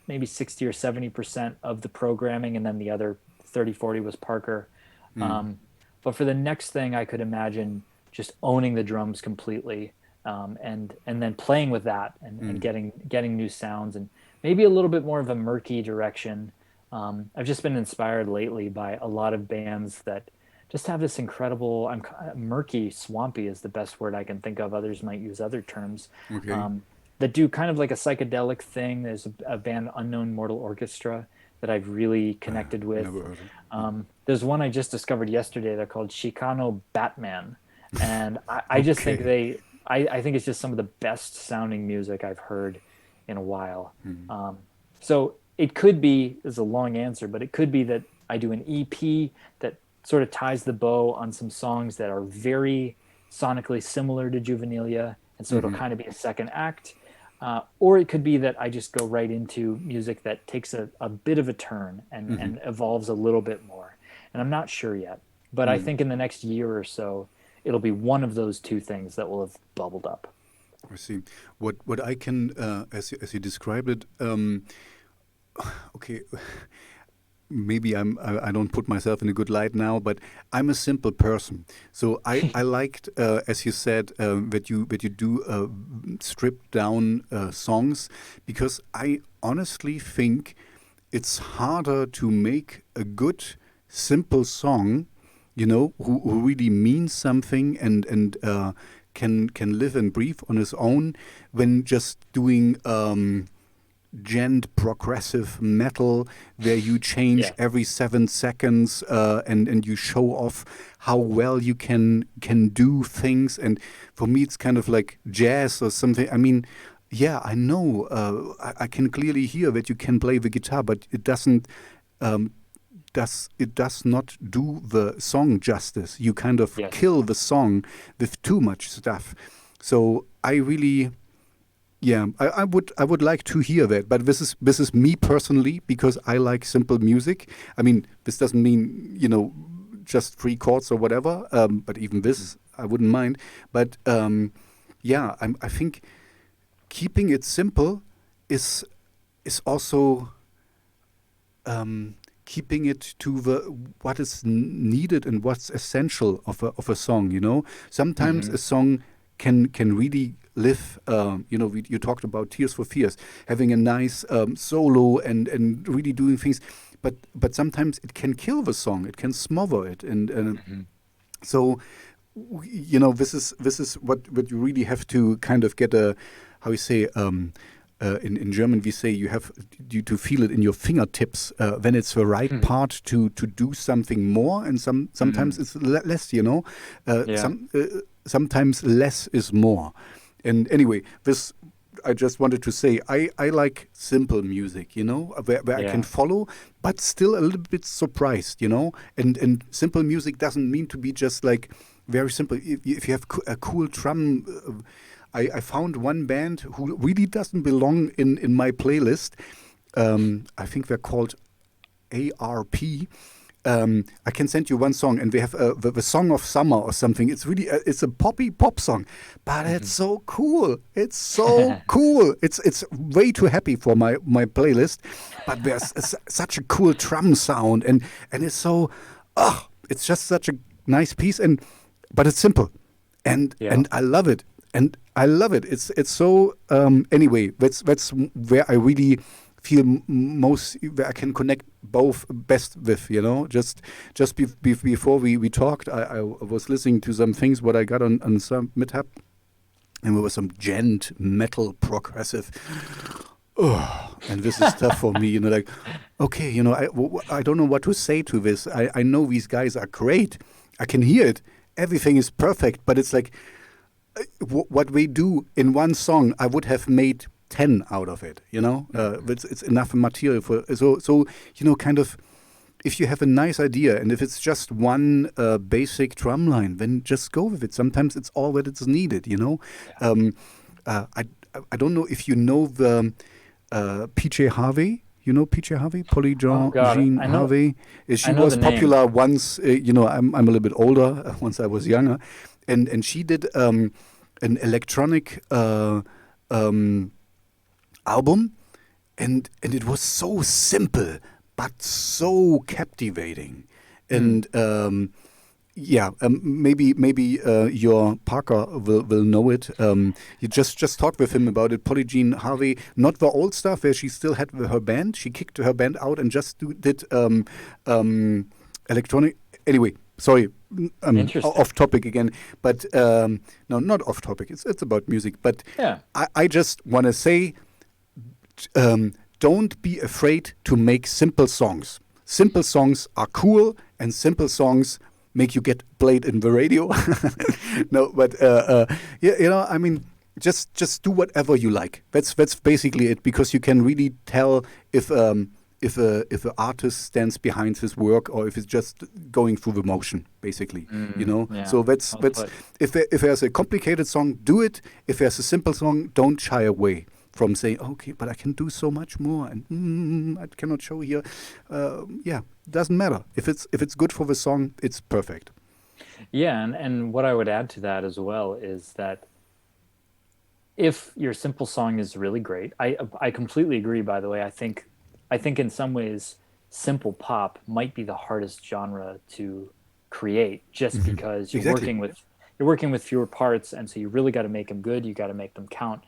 maybe 60 or 70% of the programming, and then the other 30-40 was Parker. But for the next thing, I could imagine just owning the drums completely, and then playing with that and getting new sounds and maybe a little bit more of a murky direction. I've just been inspired lately by a lot of bands that just have this incredible, murky, swampy is the best word I can think of. Others might use other terms. Okay. That do kind of like a psychedelic thing. There's a band, Unknown Mortal Orchestra, that I've really connected with. Never heard of. There's one I just discovered yesterday. They're called Chicano Batman. And I just think I think it's just some of the best sounding music I've heard in a while. So it could be, this is a long answer, but it could be that I do an EP that sort of ties the bow on some songs that are very sonically similar to Juvenilia. And so it'll kind of be a second act. Or it could be that I just go right into music that takes a bit of a turn and evolves a little bit more. And I'm not sure yet. But I think in the next year or so, it'll be one of those two things that will have bubbled up. I see. What I can, as you described it, okay, maybe I don't put myself in a good light now, but I'm a simple person. So I liked, as you said, that you do stripped down songs, because I honestly think it's harder to make a good simple song, you know, who really means something and can live and breathe on his own, when just doing gent progressive metal where you change every 7 seconds and you show off how well you can do things. And for me it's kind of like jazz or something. I mean, yeah, I know I can clearly hear that you can play the guitar, but it doesn't does not do the song justice. You kind of kill the song with too much stuff. So I really, I would like to hear that. But this is me personally, because I like simple music. I mean, this doesn't mean, you know, just 3 chords or whatever. But even this, I wouldn't mind. But I think keeping it simple is is also keeping it to the what is needed and what's essential of a song. You know, sometimes a song can really live. You know, you talked about Tears for Fears, having a nice solo and really doing things, but sometimes it can kill the song. It can smother it, and so you know, this is what you really have to kind of get a, how you say, in German we say you have to feel it in your fingertips when it's the right part to do something more, and sometimes it's less, you know. Sometimes less is more. And anyway, this, I just wanted to say, I like simple music, you know, where I can follow, but still a little bit surprised, you know. And simple music doesn't mean to be just like very simple. If you have a cool drum, I found one band who really doesn't belong in my playlist. I think they're called ARP. I can send you one song, and they have the Song of Summer or something. It's really it's a poppy pop song, but it's so cool. It's so cool. It's way too happy for my playlist, but there's such a cool drum sound, and it's so it's just such a nice piece, but it's simple, and I love it, and I love it. It's so anyway. That's where I really feel most, where I can connect both best with, you know. Just before we talked, I was listening to some things what I got on some mithap, and there was some gent metal progressive. Oh, and this is tough for me, you know. Like, okay, you know, I don't know what to say to this. I know these guys are great. I can hear it. Everything is perfect, but it's like what we do in one song, I would have made 10 out of it, you know. It's enough material for so you know, kind of, if you have a nice idea and if it's just one basic drum line, then just go with it. Sometimes it's all that it's needed, you know. I don't know if you know the PJ Harvey. You know PJ Harvey, Jean Harvey. She was popular once. You know, I'm a little bit older. Once I was younger, and she did an electronic album, and it was so simple but so captivating. And maybe your Parker will know it. You just talked with him about it. Polly Jean Harvey, not the old stuff where she still had her band. She kicked her band out and just did electronic. Anyway, sorry, off topic again. But no, not off topic. It's about music. But I just want to say, don't be afraid to make simple songs. Simple songs are cool, and simple songs make you get played in the radio. No, but you know, I mean, just do whatever you like. That's basically it, because you can really tell if an artist stands behind his work or if it's just going through the motion, basically. You know. Yeah, so that's if there's a complicated song, do it. If there's a simple song, don't shy away from saying, okay, but I can do so much more, and I cannot show here. Doesn't matter. If it's good for the song, it's perfect. Yeah, and what I would add to that as well is that if your simple song is really great, I completely agree. By the way, I think in some ways, simple pop might be the hardest genre to create, just because you're working with fewer parts, and so you really got to make them good. You got to make them count.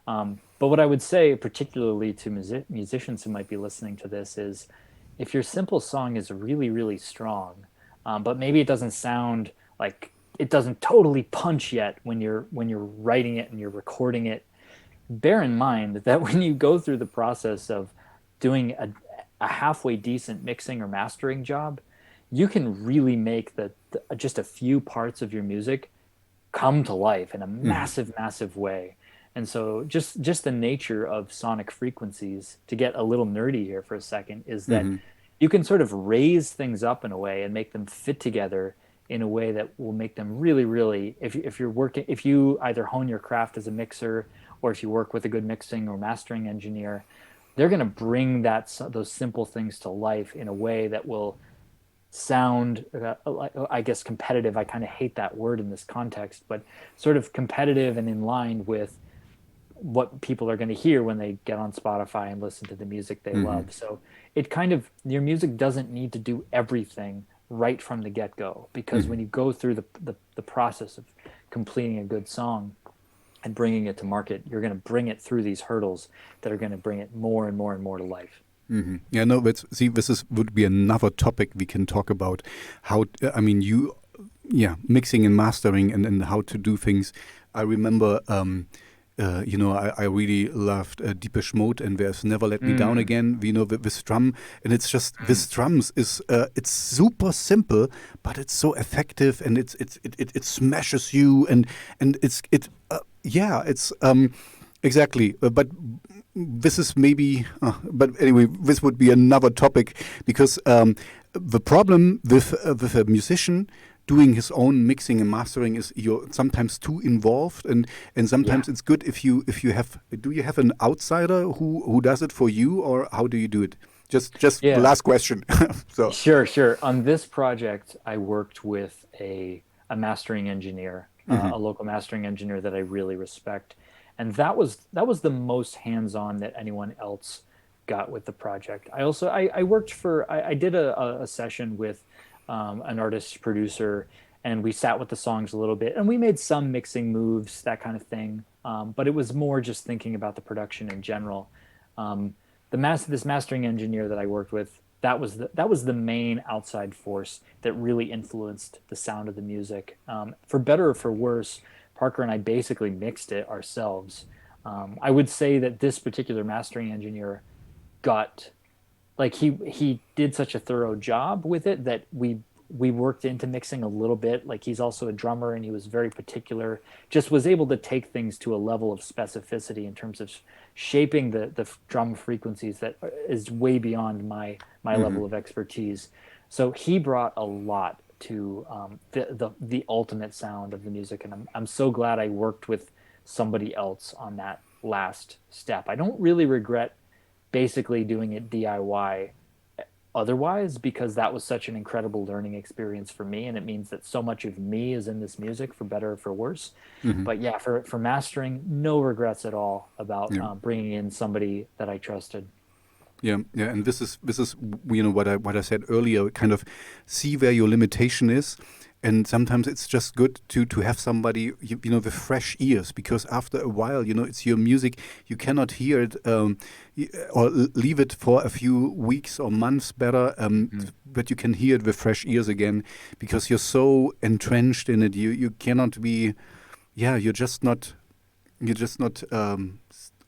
But what I would say, particularly to musicians who might be listening to this, is if your simple song is really, really strong, but maybe it doesn't sound like, it doesn't totally punch yet when you're writing it and you're recording it, bear in mind that when you go through the process of doing a halfway decent mixing or mastering job, you can really make just a few parts of your music come to life in a massive, massive way. And so just the nature of sonic frequencies, to get a little nerdy here for a second, is that you can sort of raise things up in a way and make them fit together in a way that will make them really, really, if you either hone your craft as a mixer, or if you work with a good mixing or mastering engineer, they're going to bring those simple things to life in a way that will sound, I guess, competitive. I kind of hate that word in this context, but sort of competitive and in line with what people are going to hear when they get on Spotify and listen to the music they love. So it kind of, your music doesn't need to do everything right from the get-go, because when you go through the process of completing a good song and bringing it to market, you're going to bring it through these hurdles that are going to bring it more and more and more to life. Yeah, no, but see, would be another topic we can talk about. How, I mean, mixing and mastering and how to do things. I remember, I really loved Depeche Mode and There's Never Let Me Down Again. This drum, and it's just this drums is it's super simple, but it's so effective, and it smashes you, and it's exactly. But this is maybe, but anyway, this would be another topic, because the problem with a musician doing his own mixing and mastering is you're sometimes too involved, and sometimes it's good if you have. Do you have an outsider who does it for you, or how do you do it? Just the last question. So Sure. On this project, I worked with a mastering engineer, a local mastering engineer that I really respect, and that was the most hands-on that anyone else got with the project. I worked for, I did a session with an artist producer, and we sat with the songs a little bit, and we made some mixing moves, that kind of thing. But it was more just thinking about the production in general. This mastering engineer that I worked with, that was the main outside force that really influenced the sound of the music. For better or for worse, Parker and I basically mixed it ourselves. I would say that this particular mastering engineer got, like, he did such a thorough job with it that we worked into mixing a little bit. Like, he's also a drummer, and he was very particular, just was able to take things to a level of specificity in terms of shaping the drum frequencies that is way beyond my level of expertise. So he brought a lot to the ultimate sound of the music, and I'm so glad I worked with somebody else on that last step. I don't really regret basically doing it DIY otherwise, because that was such an incredible learning experience for me, and it means that so much of me is in this music, for better or for worse. But yeah, for mastering, no regrets at all about bringing in somebody that I trusted. Yeah, and this is what I said earlier. Kind of see where your limitation is, and sometimes it's just good to have somebody with fresh ears, because after a while, it's your music. You cannot hear it or leave it for a few weeks or months better, but you can hear it with fresh ears again, because you're so entrenched in it. You cannot be, you're just not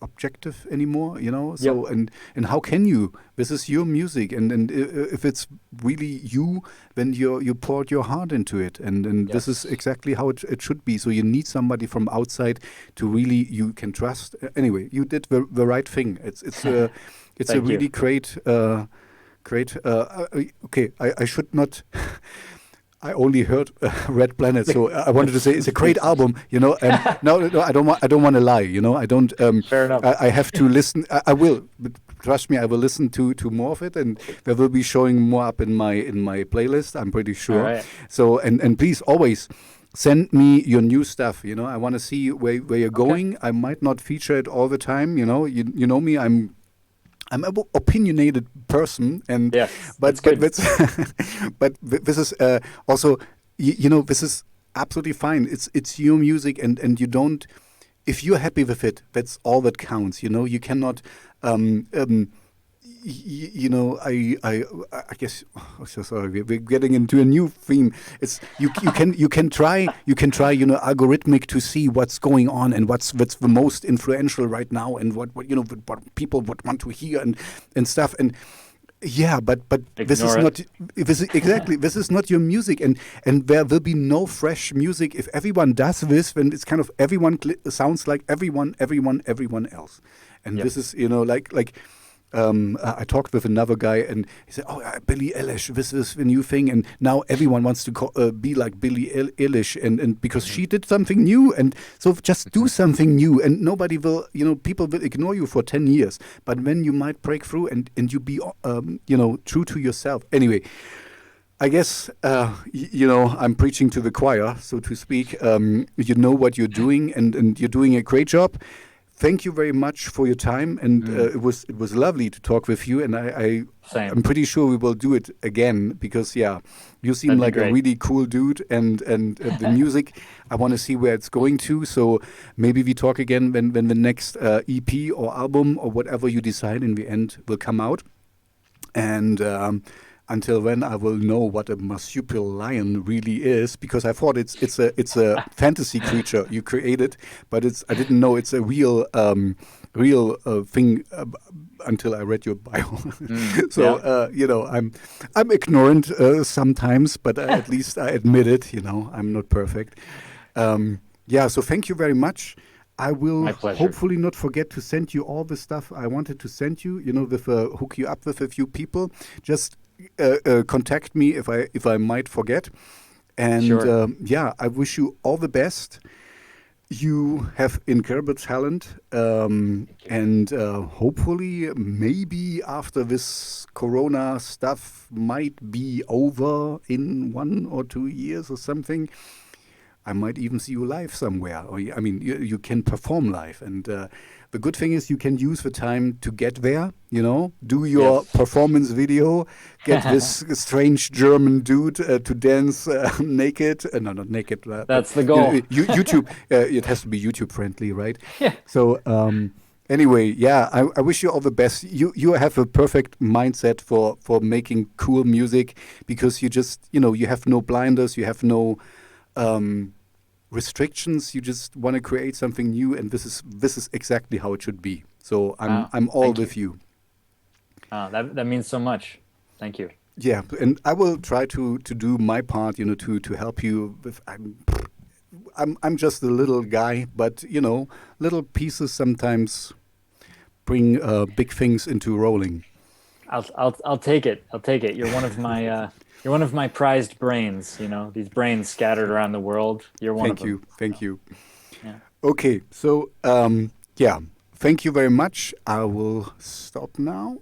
objective anymore, so and how can you? This is your music, and if it's really you, then you poured your heart into it, and this is exactly how it should be. So you need somebody from outside to really, you can trust. Anyway, you did the right thing. It's a really great okay, I should not I only heard Red Planet, so I wanted to say it's a great album, No, I don't want to lie, I don't. Fair enough. I have to listen. I will, but trust me, I will listen to more of it, and there will be showing more up in my playlist. I'm pretty sure. All right. So and please always send me your new stuff. I want to see where you're going. I might not feature it all the time. You know me. I'm an opinionated person, and but this is also, this is absolutely fine. It's your music, and you don't. If you're happy with it, that's all that counts. You cannot. I guess. Oh, so sorry, we're getting into a new theme. It's you can try algorithmic to see what's going on and what's the most influential right now, and what people would want to hear and stuff, and but this is not this is not your music, and there will be no fresh music if everyone does this. Then it's kind of everyone sounds like everyone else, and this is like. I talked with another guy, and he said, Billie Eilish, this is the new thing, and now everyone wants to be like Billie Eilish, and because she did something new, and so just do something new, and nobody will, people will ignore you for 10 years, but when you might break through and you be, true to yourself. Anyway, I guess, I'm preaching to the choir, so to speak. You know what you're doing, and you're doing a great job. thank you very much for your time, and it was lovely to talk with you. And I'm pretty sure we will do it again because you seem like a really cool dude, and the music, I want to see where it's going to. So maybe we talk again when the next EP or album or whatever you decide in the end will come out. And until then, I will know what a marsupial lion really is, because I thought it's a fantasy creature you created, but I didn't know it's a real thing until I read your bio. So I'm ignorant sometimes, but at least I admit it. I'm not perfect. So thank you very much. I will hopefully not forget to send you all the stuff I wanted to send you. With hook you up with a few people. Just contact me if I might forget. And sure. I wish you all the best. You have incredible talent, and hopefully, maybe after this Corona stuff might be over in 1 or 2 years or something, I might even see you live somewhere. Or you can perform live, and the good thing is you can use the time to get there. Do your performance video, get this strange German dude to dance naked. No, not naked. That's the goal. YouTube. It has to be YouTube friendly, right? Yeah. So anyway, I wish you all the best. You have a perfect mindset for making cool music, because you just you have no blinders, you have no restrictions. You just want to create something new, and this is exactly how it should be. So I'm all with you. That means so much. Thank you. Yeah, and I will try to do my part, to help you with. I'm just a little guy, but little pieces sometimes bring big things into rolling. I'll take it. You're one of my you're one of my prized brains. These brains scattered around the world. You're one of them. Thank you. Yeah. Okay, so thank you very much. I will stop now.